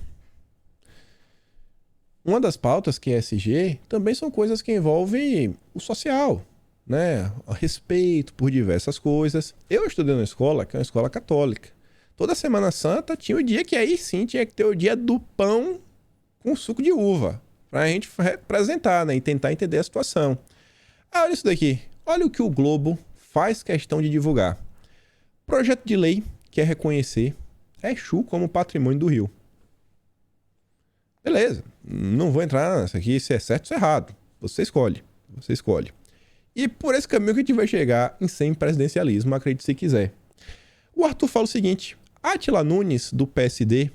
Uma das pautas que é ESG também são coisas que envolvem o social, né? O respeito por diversas coisas. Eu estudei numa escola que é uma escola católica. Toda Semana Santa tinha o dia que aí sim tinha que ter o dia do pão com suco de uva, pra gente representar, né? E tentar entender a situação. Ah, olha isso daqui. Olha o que o Globo faz questão de divulgar. Projeto de lei quer reconhecer Exu como patrimônio do Rio. Beleza, não vou entrar nessa aqui se é certo ou se é errado. Você escolhe, você escolhe. E por esse caminho que a gente vai chegar em semi-presidencialismo, acredite se quiser. O Arthur fala o seguinte: Átila Nunes, do PSD,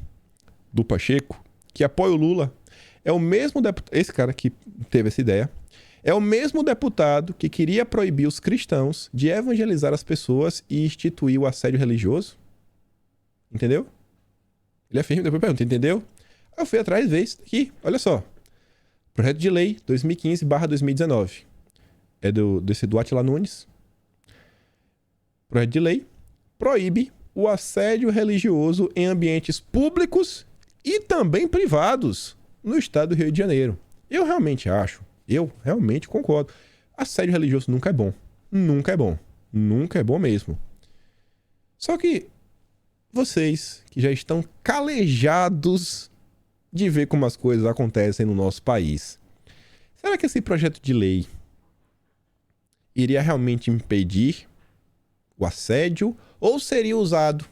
do Pacheco, que apoia o Lula, é o mesmo deputado, esse cara que teve essa ideia, é o mesmo deputado que queria proibir os cristãos de evangelizar as pessoas e instituir o assédio religioso. Entendeu? Ele afirma, depois pergunta, entendeu? Eu fui atrás de ver isso aqui, olha só. Projeto de lei 2015/2019. É do Átila Nunes. Projeto de lei proíbe o assédio religioso em ambientes públicos e também privados no estado do Rio de Janeiro. Eu realmente concordo. Assédio religioso nunca é bom. Nunca é bom. Nunca é bom mesmo. Só que vocês que já estão calejados de ver como as coisas acontecem no nosso país, será que esse projeto de lei iria realmente impedir o assédio ou seria usado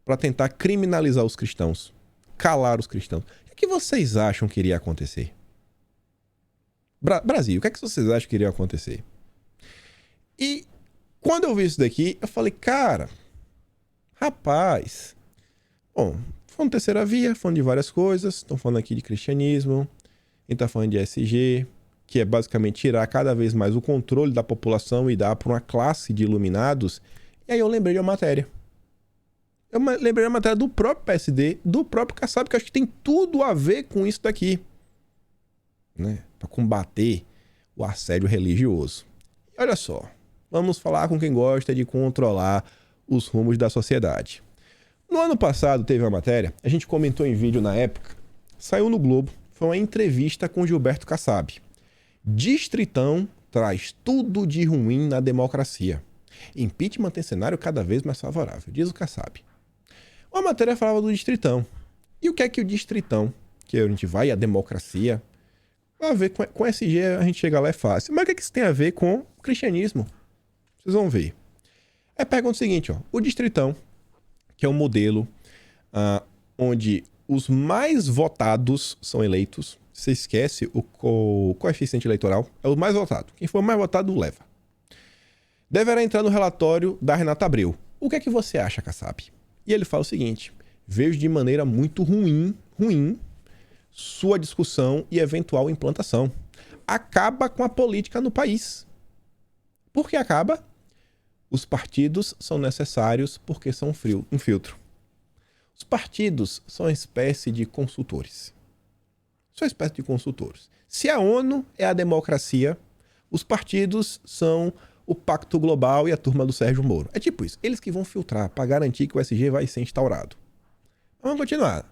para tentar criminalizar os cristãos, calar os cristãos? O que vocês acham que iria acontecer? Brasil, o que vocês acham que iria acontecer? E quando eu vi isso daqui, eu falei, cara, rapaz, bom, falando de terceira via, falando de várias coisas, estão falando aqui de cristianismo, a gente tá falando de ESG, que é basicamente tirar cada vez mais o controle da população e dar para uma classe de iluminados. E aí eu lembrei de uma matéria. Eu lembrei da matéria do próprio PSD, do próprio Kassab, que eu acho que tem tudo a ver com isso daqui, né? Para combater o assédio religioso. E olha só, vamos falar com quem gosta de controlar os rumos da sociedade. No ano passado teve uma matéria, a gente comentou em vídeo na época, saiu no Globo, foi uma entrevista com Gilberto Kassab. Distritão traz tudo de ruim na democracia. Impeachment tem cenário cada vez mais favorável, diz o Kassab. Uma matéria falava do Distritão. E o que é que o Distritão, que a gente vai à democracia, vai a ver com SG, a gente chega lá é fácil. Mas o que é que isso tem a ver com o cristianismo? Vocês vão ver. Aí pergunta o seguinte, ó, o Distritão, que é um modelo onde os mais votados são eleitos. Você esquece o coeficiente eleitoral, é o mais votado. Quem for mais votado, leva. Deverá entrar no relatório da Renata Abreu. O que é que você acha, Kassab? E ele fala o seguinte: vejo de maneira muito ruim sua discussão e eventual implantação. Acaba com a política no país. Por que acaba? Os partidos são necessários porque são um filtro. Os partidos são uma espécie de consultores. São uma espécie de consultores. Se a ONU é a democracia, os partidos são o Pacto Global e a turma do Sérgio Moro. É tipo isso. Eles que vão filtrar para garantir que o SG vai ser instaurado. Vamos continuar.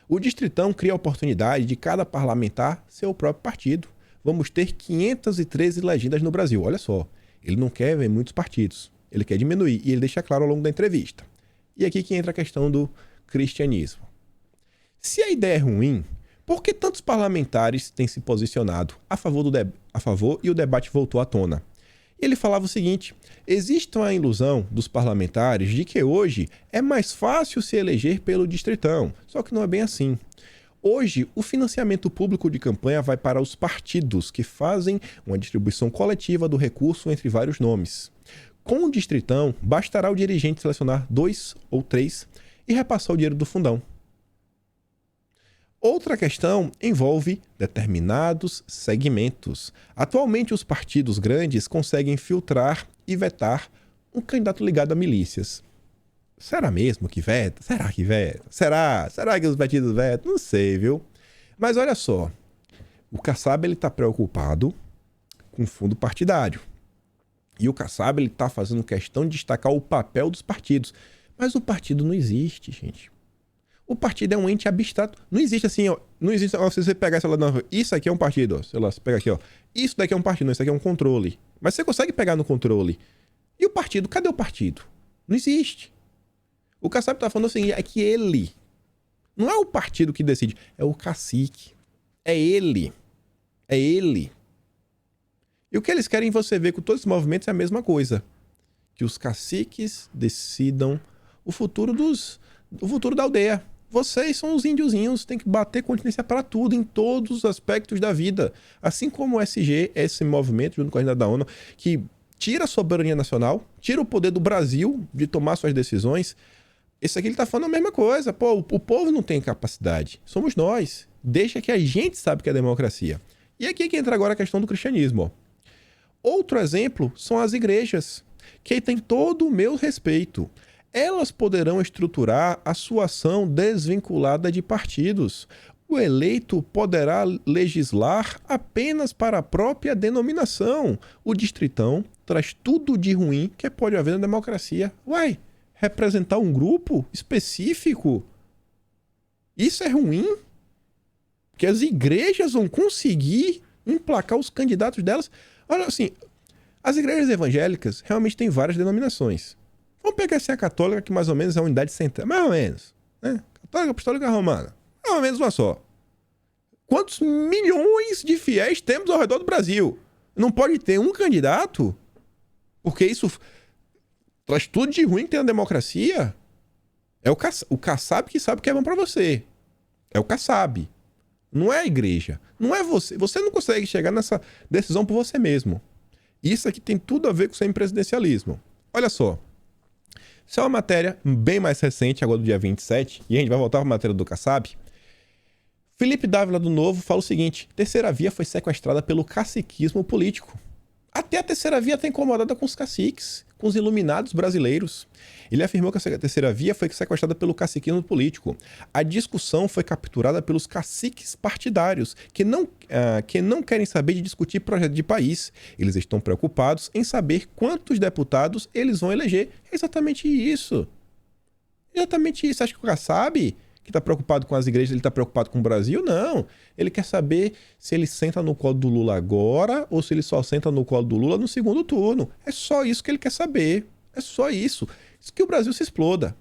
O Distritão cria a oportunidade de cada parlamentar ser o próprio partido. Vamos ter 513 legendas no Brasil. Olha só. Ele não quer ver muitos partidos. Ele quer diminuir. E ele deixa claro ao longo da entrevista. E aqui que entra a questão do cristianismo. Se a ideia é ruim, por que tantos parlamentares têm se posicionado a favor e o debate voltou à tona? Ele falava o seguinte: existe uma ilusão dos parlamentares de que hoje é mais fácil se eleger pelo Distritão. Só que não é bem assim. Hoje, o financiamento público de campanha vai para os partidos, que fazem uma distribuição coletiva do recurso entre vários nomes. Com o Distritão, bastará o dirigente selecionar 2 ou 3 e repassar o dinheiro do fundão. Outra questão envolve determinados segmentos. Atualmente, os partidos grandes conseguem filtrar e vetar um candidato ligado a milícias. Será mesmo que veta? Será que veta? Será que os partidos vetam? Não sei, viu? Mas olha só, o Kassab está preocupado com o fundo partidário. E o Kassab está fazendo questão de destacar o papel dos partidos. Mas o partido não existe, gente. O partido é um ente abstrato. Não existe assim, ó. Não existe, ó, se você pegar essa lá, não, isso aqui é um partido, ó. Sei lá, você pega aqui, ó. Isso daqui é um partido, não, isso aqui é um controle. Mas você consegue pegar no controle. E o partido? Cadê o partido? Não existe. O Kassab tá falando assim, é que ele... Não é o partido que decide, é o cacique. É ele. É ele. E o que eles querem você ver com todos esses movimentos é a mesma coisa. Que os caciques decidam o futuro da aldeia. Vocês são os índiozinhos, tem que bater continência para tudo, em todos os aspectos da vida. Assim como o SG, esse movimento, junto com a agenda da ONU, que tira a soberania nacional, tira o poder do Brasil de tomar suas decisões. Esse aqui ele tá falando a mesma coisa. Pô, o povo não tem capacidade. Somos nós. Deixa que a gente sabe que é democracia. E aqui que entra agora a questão do cristianismo. Outro exemplo são as igrejas, que tem todo o meu respeito. Elas poderão estruturar a sua ação desvinculada de partidos. O eleito poderá legislar apenas para a própria denominação. O distritão traz tudo de ruim que pode haver na democracia. Uai, representar um grupo específico? Isso é ruim? Que as igrejas vão conseguir emplacar os candidatos delas? Olha assim, as igrejas evangélicas realmente têm várias denominações. Vamos pegar assim a católica, que mais ou menos é a unidade central. Mais ou menos. Né? Católica, apostólica, romana. Mais ou menos uma só. Quantos milhões de fiéis temos ao redor do Brasil? Não pode ter um candidato? Porque isso traz tudo de ruim que tem na democracia? É o Kassab que sabe o que é bom pra você. É o Kassab. Não é a igreja. Não é você. Você não consegue chegar nessa decisão por você mesmo. Isso aqui tem tudo a ver com o semipresidencialismo. Olha só. Isso é uma matéria bem mais recente, agora do dia 27, e a gente vai voltar para a matéria do Kassab. Felipe Dávila do Novo fala o seguinte: Terceira Via foi sequestrada pelo caciquismo político. Até a Terceira Via está incomodada com os caciques, com os iluminados brasileiros. Ele afirmou que a Terceira Via foi sequestrada pelo caciquismo político. A discussão foi capturada pelos caciques partidários, que não querem saber de discutir projeto de país. Eles estão preocupados em saber quantos deputados eles vão eleger. É exatamente isso. Exatamente isso. Acha que o Kassab, que está preocupado com as igrejas, ele está preocupado com o Brasil? Não. Ele quer saber se ele senta no colo do Lula agora ou se ele só senta no colo do Lula no segundo turno. É só isso que ele quer saber. É só isso. Isso que o Brasil se exploda.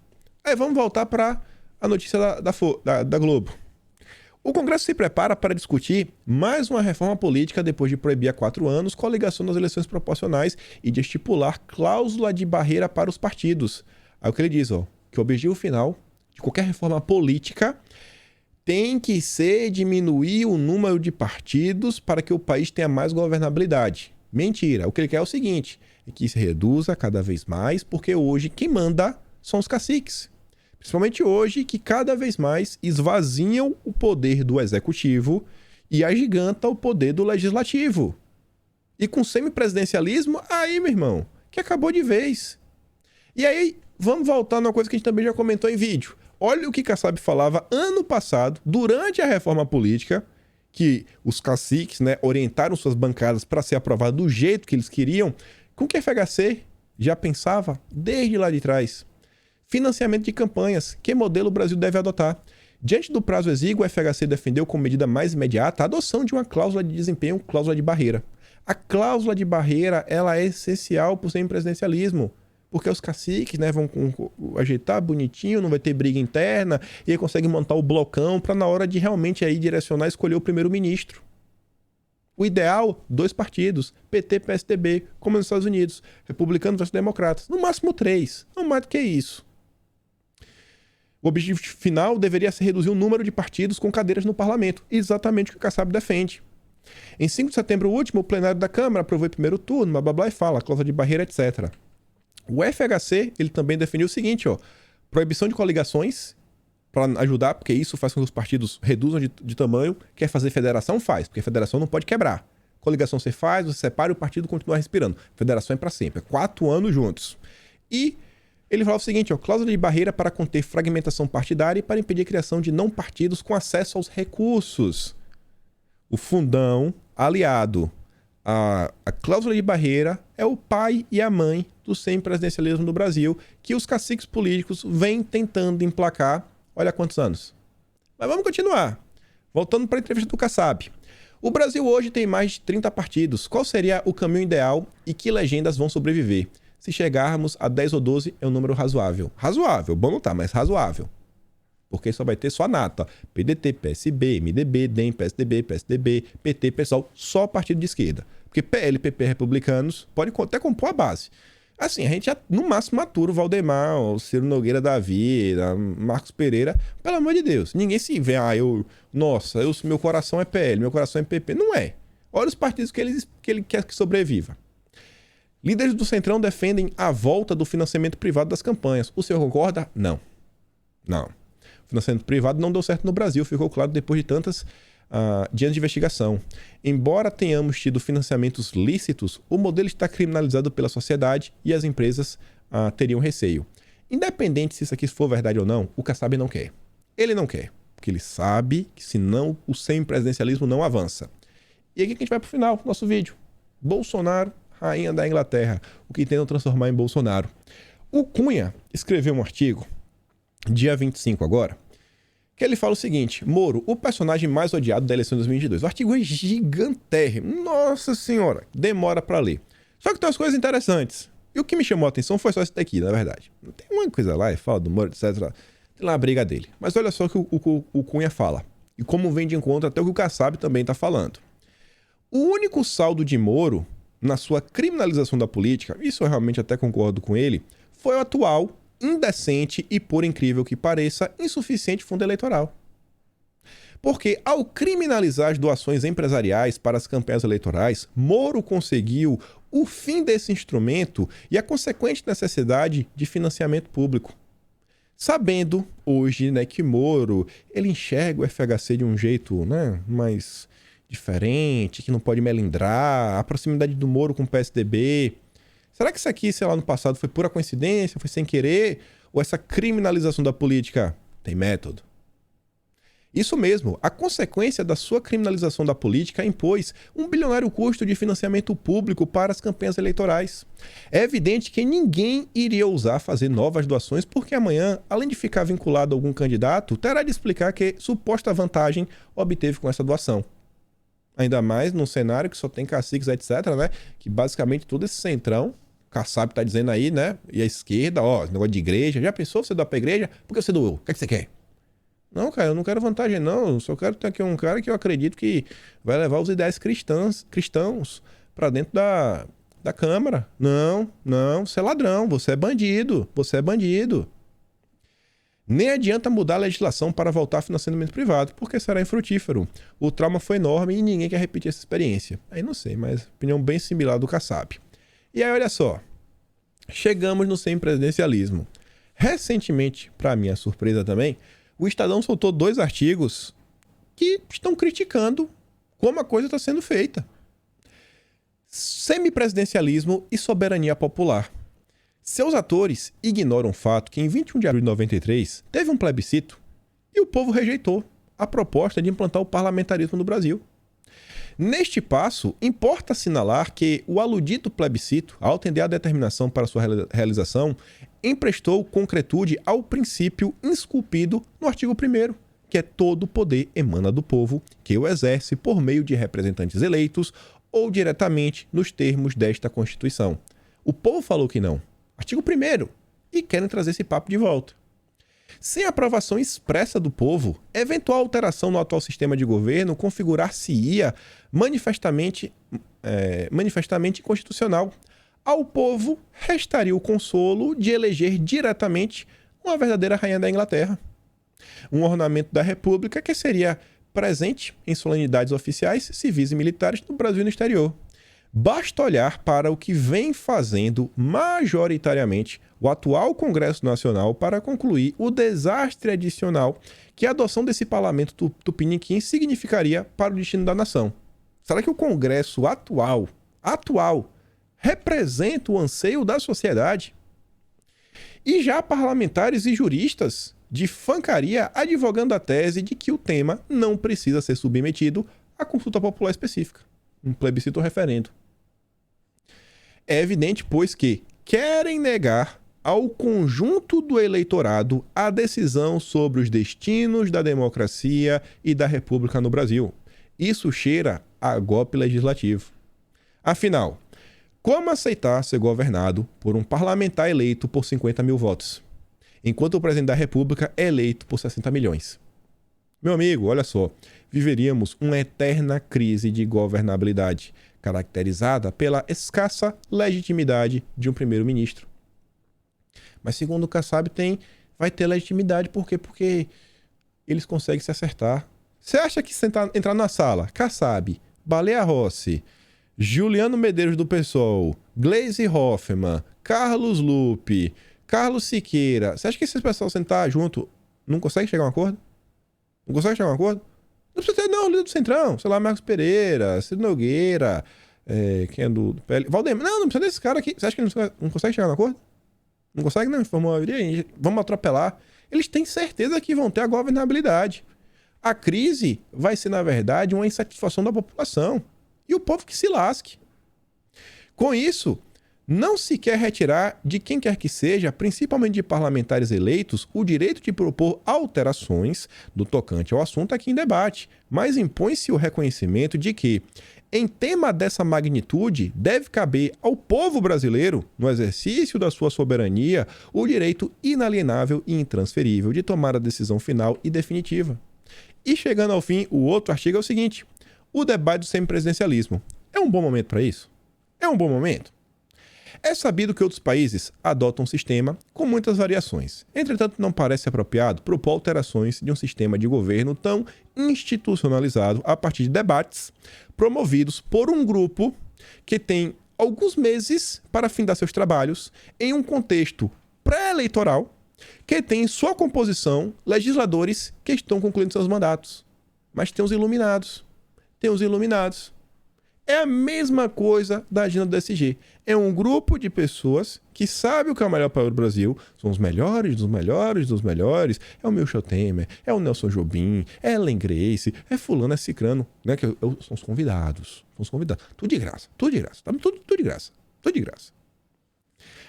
Aí vamos voltar para a notícia da Globo. O Congresso se prepara para discutir mais uma reforma política depois de proibir há 4 anos coligação nas eleições proporcionais e de estipular cláusula de barreira para os partidos. Aí o que ele diz, ó, que o objetivo final de qualquer reforma política tem que ser diminuir o número de partidos para que o país tenha mais governabilidade. Mentira. O que ele quer é o seguinte: é que se reduza cada vez mais, porque hoje quem manda são os caciques. Principalmente hoje, que cada vez mais esvaziam o poder do executivo e agiganta o poder do legislativo. E com semipresidencialismo, aí, meu irmão, que acabou de vez. E aí, vamos voltar numa coisa que a gente também já comentou em vídeo. Olha o que Kassab falava ano passado, durante a reforma política, que os caciques, né, orientaram suas bancadas para ser aprovado do jeito que eles queriam, com que a FHC já pensava desde lá de trás. Financiamento de campanhas. Que modelo o Brasil deve adotar? Diante do prazo exíguo, o FHC defendeu como medida mais imediata a adoção de uma cláusula de desempenho, cláusula de barreira. A cláusula de barreira, ela é essencial para o semipresidencialismo, porque os caciques, né, vão ajeitar bonitinho, não vai ter briga interna, e aí conseguem montar o blocão para na hora de realmente aí direcionar, escolher o primeiro-ministro. O ideal, 2 partidos, PT, PSDB, como nos Estados Unidos, republicanos versus democratas, no máximo 3, não mais do que isso. O objetivo final deveria ser reduzir o número de partidos com cadeiras no parlamento, exatamente o que o Kassab defende. Em 5 de setembro último, o plenário da Câmara aprovou em primeiro turno, blá blá blá, e fala, cláusula de barreira, etc. O FHC, ele também definiu o seguinte, ó, proibição de coligações para ajudar, porque isso faz com que os partidos reduzam de tamanho. Quer fazer federação? Faz, porque a federação não pode quebrar. Coligação você faz, você separa e o partido continua respirando. Federação é para sempre, é 4 anos juntos. E ele falava o seguinte, ó, cláusula de barreira para conter fragmentação partidária e para impedir a criação de não partidos com acesso aos recursos. O fundão aliado à cláusula de barreira é o pai e a mãe do semipresidencialismo do Brasil, que os caciques políticos vêm tentando emplacar. Olha há quantos anos. Mas vamos continuar. Voltando para a entrevista do Kassab. O Brasil hoje tem mais de 30 partidos. Qual seria o caminho ideal e que legendas vão sobreviver? Se chegarmos a 10 ou 12, é um número razoável. Razoável, bom não tá, mas razoável. Porque só vai ter só a nata. PDT, PSB, MDB, DEM, PSDB, PT, PSOL, só partido de esquerda. Porque PL, PP, republicanos, pode até compor a base. Assim, a gente já, no máximo, matura o Valdemar, o Ciro Nogueira da Vida, Marcos Pereira. Pelo amor de Deus, ninguém se vê, meu coração é PL, meu coração é PP. Não é. Olha os partidos que ele quer que sobreviva. Líderes do Centrão defendem a volta do financiamento privado das campanhas. O senhor concorda? Não. Não. O financiamento privado não deu certo no Brasil, ficou claro depois de tantas dias de investigação. Embora tenhamos tido financiamentos lícitos, o modelo está criminalizado pela sociedade e as empresas teriam receio. Independente se isso aqui for verdade ou não, o Kassab não quer. Ele não quer, porque ele sabe que senão o semipresidencialismo não avança. E aqui que a gente vai para o final do nosso vídeo. Bolsonaro, rainha da Inglaterra, o que tentam transformar em Bolsonaro. O Cunha escreveu um artigo, dia 25 agora, que ele fala o seguinte: Moro, o personagem mais odiado da eleição de 2022. O artigo é gigantérrimo. Nossa senhora, demora para ler. Só que tem umas coisas interessantes. E o que me chamou a atenção foi só isso daqui, na verdade. Tem uma coisa lá, fala do Moro, etc. Tem lá a briga dele. Mas olha só o que o Cunha fala. E como vem de encontro até o que o Kassab também está falando. O único saldo de Moro, na sua criminalização da política, isso eu realmente até concordo com ele, foi o atual indecente e, por incrível que pareça, insuficiente fundo eleitoral. Porque, ao criminalizar as doações empresariais para as campanhas eleitorais, Moro conseguiu o fim desse instrumento e a consequente necessidade de financiamento público. Sabendo hoje, né, que Moro ele enxerga o FHC de um jeito, né, mais diferente, que não pode melindrar, a proximidade do Moro com o PSDB. Será que isso aqui, sei lá, no passado foi pura coincidência, foi sem querer? Ou essa criminalização da política tem método? Isso mesmo, a consequência da sua criminalização da política impôs um bilionário custo de financiamento público para as campanhas eleitorais. É evidente que ninguém iria ousar fazer novas doações porque amanhã, além de ficar vinculado a algum candidato, terá de explicar que suposta vantagem obteve com essa doação. Ainda mais num cenário que só tem caciques, etc, né? Que basicamente todo esse centrão, o Kassab tá dizendo aí, né? E a esquerda, ó, negócio de igreja. Já pensou você doar pra igreja? Por que você doou? O que é que você quer? Não, cara, eu não quero vantagem, não. Eu só quero ter aqui um cara que eu acredito que vai levar os ideais cristãos pra dentro da Câmara. Não, você é ladrão, você é bandido. Nem adianta mudar a legislação para voltar a financiamento privado, porque será infrutífero. O trauma foi enorme e ninguém quer repetir essa experiência. Aí não sei, mas opinião bem similar do Kassab. E aí, olha só. Chegamos no semipresidencialismo. Recentemente, para minha surpresa também, o Estadão soltou 2 artigos que estão criticando como a coisa está sendo feita. Semipresidencialismo e soberania popular. Seus atores ignoram o fato que em 21 de abril de 93 teve um plebiscito e o povo rejeitou a proposta de implantar o parlamentarismo no Brasil. Neste passo, importa assinalar que o aludido plebiscito, ao atender a determinação para sua realização, emprestou concretude ao princípio esculpido no artigo 1º, que é todo o poder emana do povo, que o exerce por meio de representantes eleitos ou diretamente nos termos desta Constituição. O povo falou que não. Artigo 1º. E querem trazer esse papo de volta. Sem aprovação expressa do povo, eventual alteração no atual sistema de governo configurar-se-ia manifestamente inconstitucional. Ao povo restaria o consolo de eleger diretamente uma verdadeira rainha da Inglaterra. Um ornamento da República que seria presente em solenidades oficiais, civis e militares no Brasil e no exterior. Basta olhar para o que vem fazendo majoritariamente o atual Congresso Nacional para concluir o desastre adicional que a adoção desse parlamento tupiniquim significaria para o destino da nação. Será que o Congresso atual, representa o anseio da sociedade? E já parlamentares e juristas de fancaria advogando a tese de que o tema não precisa ser submetido à consulta popular específica, um plebiscito ou referendo. É evidente, pois, que querem negar ao conjunto do eleitorado a decisão sobre os destinos da democracia e da república no Brasil. Isso cheira a golpe legislativo. Afinal, como aceitar ser governado por um parlamentar eleito por 50 mil votos, enquanto o presidente da república é eleito por 60 milhões? Meu amigo, olha só, viveríamos uma eterna crise de governabilidade, caracterizada pela escassa legitimidade de um primeiro-ministro. Mas segundo o Kassab, vai ter legitimidade, por quê? Porque eles conseguem se acertar. Você acha que entrar na sala, Kassab, Baleia Rossi, Juliano Medeiros do PSOL, Gleisi Hoffmann, Carlos Lupe, Carlos Siqueira, você acha que esses pessoal sentar junto não consegue chegar a um acordo? Não consegue chegar a um acordo? Não precisa ter, não, líder do Centrão, sei lá, Marcos Pereira, Ciro Nogueira, quem é do PL, Valdemar. Não precisa desse cara aqui. Você acha que não consegue chegar a um acordo? Não consegue, não? Formou a maioria, vamos atropelar. Eles têm certeza que vão ter a governabilidade. A crise vai ser, na verdade, uma insatisfação da população. E o povo que se lasque. Com isso, não se quer retirar de quem quer que seja, principalmente de parlamentares eleitos, o direito de propor alterações do tocante ao assunto aqui em debate, mas impõe-se o reconhecimento de que, em tema dessa magnitude, deve caber ao povo brasileiro, no exercício da sua soberania, o direito inalienável e intransferível de tomar a decisão final e definitiva. E chegando ao fim, o outro artigo é o seguinte: o debate do semipresidencialismo. É um bom momento para isso? É um bom momento? É sabido que outros países adotam um sistema com muitas variações. Entretanto, não parece apropriado propor alterações de um sistema de governo tão institucionalizado a partir de debates promovidos por um grupo que tem alguns meses para findar seus trabalhos em um contexto pré-eleitoral, que tem em sua composição legisladores que estão concluindo seus mandatos. Mas tem os iluminados. Tem os iluminados. É a mesma coisa da agenda do SG. É um grupo de pessoas que sabe o que é o melhor para o Brasil. São os melhores dos melhores dos melhores. É o Michel Temer, é o Nelson Jobim, é Ellen Grace, é fulano, é cicrano. Né? São os convidados. São os convidados. Tudo de graça. Tudo de graça. Tudo de graça. Tudo de graça.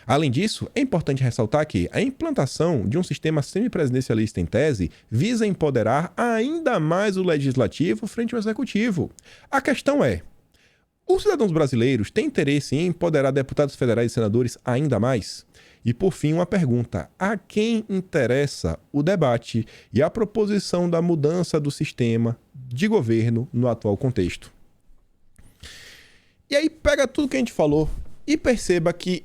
Além disso, é importante ressaltar que a implantação de um sistema semipresidencialista em tese visa empoderar ainda mais o legislativo frente ao executivo. A questão é: os cidadãos brasileiros têm interesse em empoderar deputados federais e senadores ainda mais? E, por fim, uma pergunta: a quem interessa o debate e a proposição da mudança do sistema de governo no atual contexto? E aí pega tudo que a gente falou e perceba que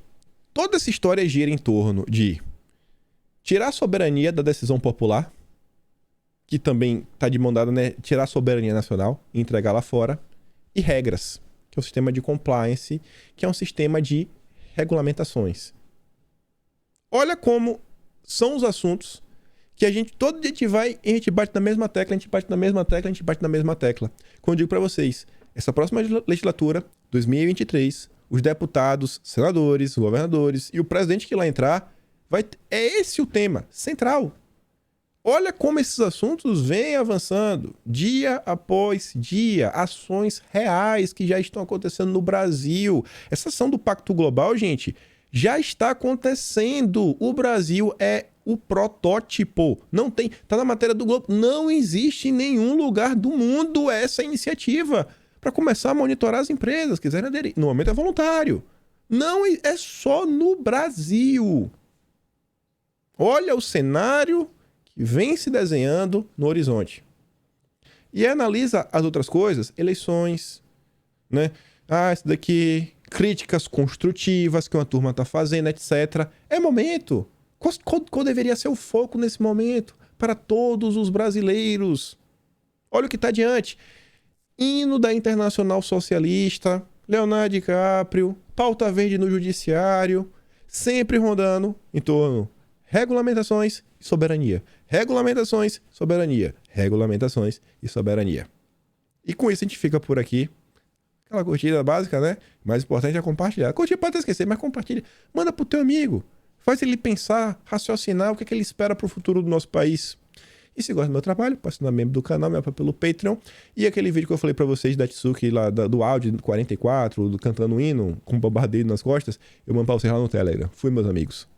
toda essa história gira em torno de tirar a soberania da decisão popular, que também está de mão dada, né? Tirar a soberania nacional e entregar lá fora, e regras, que é o sistema de compliance, que é um sistema de regulamentações. Olha como são os assuntos que todo dia a gente vai e a gente bate na mesma tecla, a gente bate na mesma tecla, a gente bate na mesma tecla. Como eu digo para vocês, essa próxima legislatura, 2023, os deputados, senadores, governadores e o presidente que lá entrar, é esse o tema central. Olha como esses assuntos vêm avançando, dia após dia, ações reais que já estão acontecendo no Brasil. Essa ação do Pacto Global, gente, já está acontecendo. O Brasil é o protótipo. Não tem, tá na matéria do Globo, não existe em nenhum lugar do mundo essa iniciativa para começar a monitorar as empresas que quiserem aderir. No momento é voluntário. Não é só no Brasil. Olha o cenário que vem se desenhando no horizonte. E analisa as outras coisas, eleições, né? Isso daqui, críticas construtivas que uma turma está fazendo, etc. É momento. Qual deveria ser o foco nesse momento para todos os brasileiros? Olha o que está adiante. Hino da Internacional Socialista, Leonardo DiCaprio, pauta verde no judiciário, sempre rondando em torno regulamentações e soberania. Regulamentações, soberania. Regulamentações e soberania. E com isso a gente fica por aqui. Aquela curtida básica, né? Mais importante é compartilhar. Curtir pode esquecer, mas compartilha. Manda pro teu amigo. Faz ele pensar, raciocinar o que ele espera pro futuro do nosso país. E se gosta do meu trabalho, pode se tornar membro do canal, me apoia pelo Patreon. E aquele vídeo que eu falei pra vocês da Tsuki lá do áudio 44, do cantando hino, com bombardeio nas costas, eu mando pra vocês lá no Telegram. Fui, meus amigos.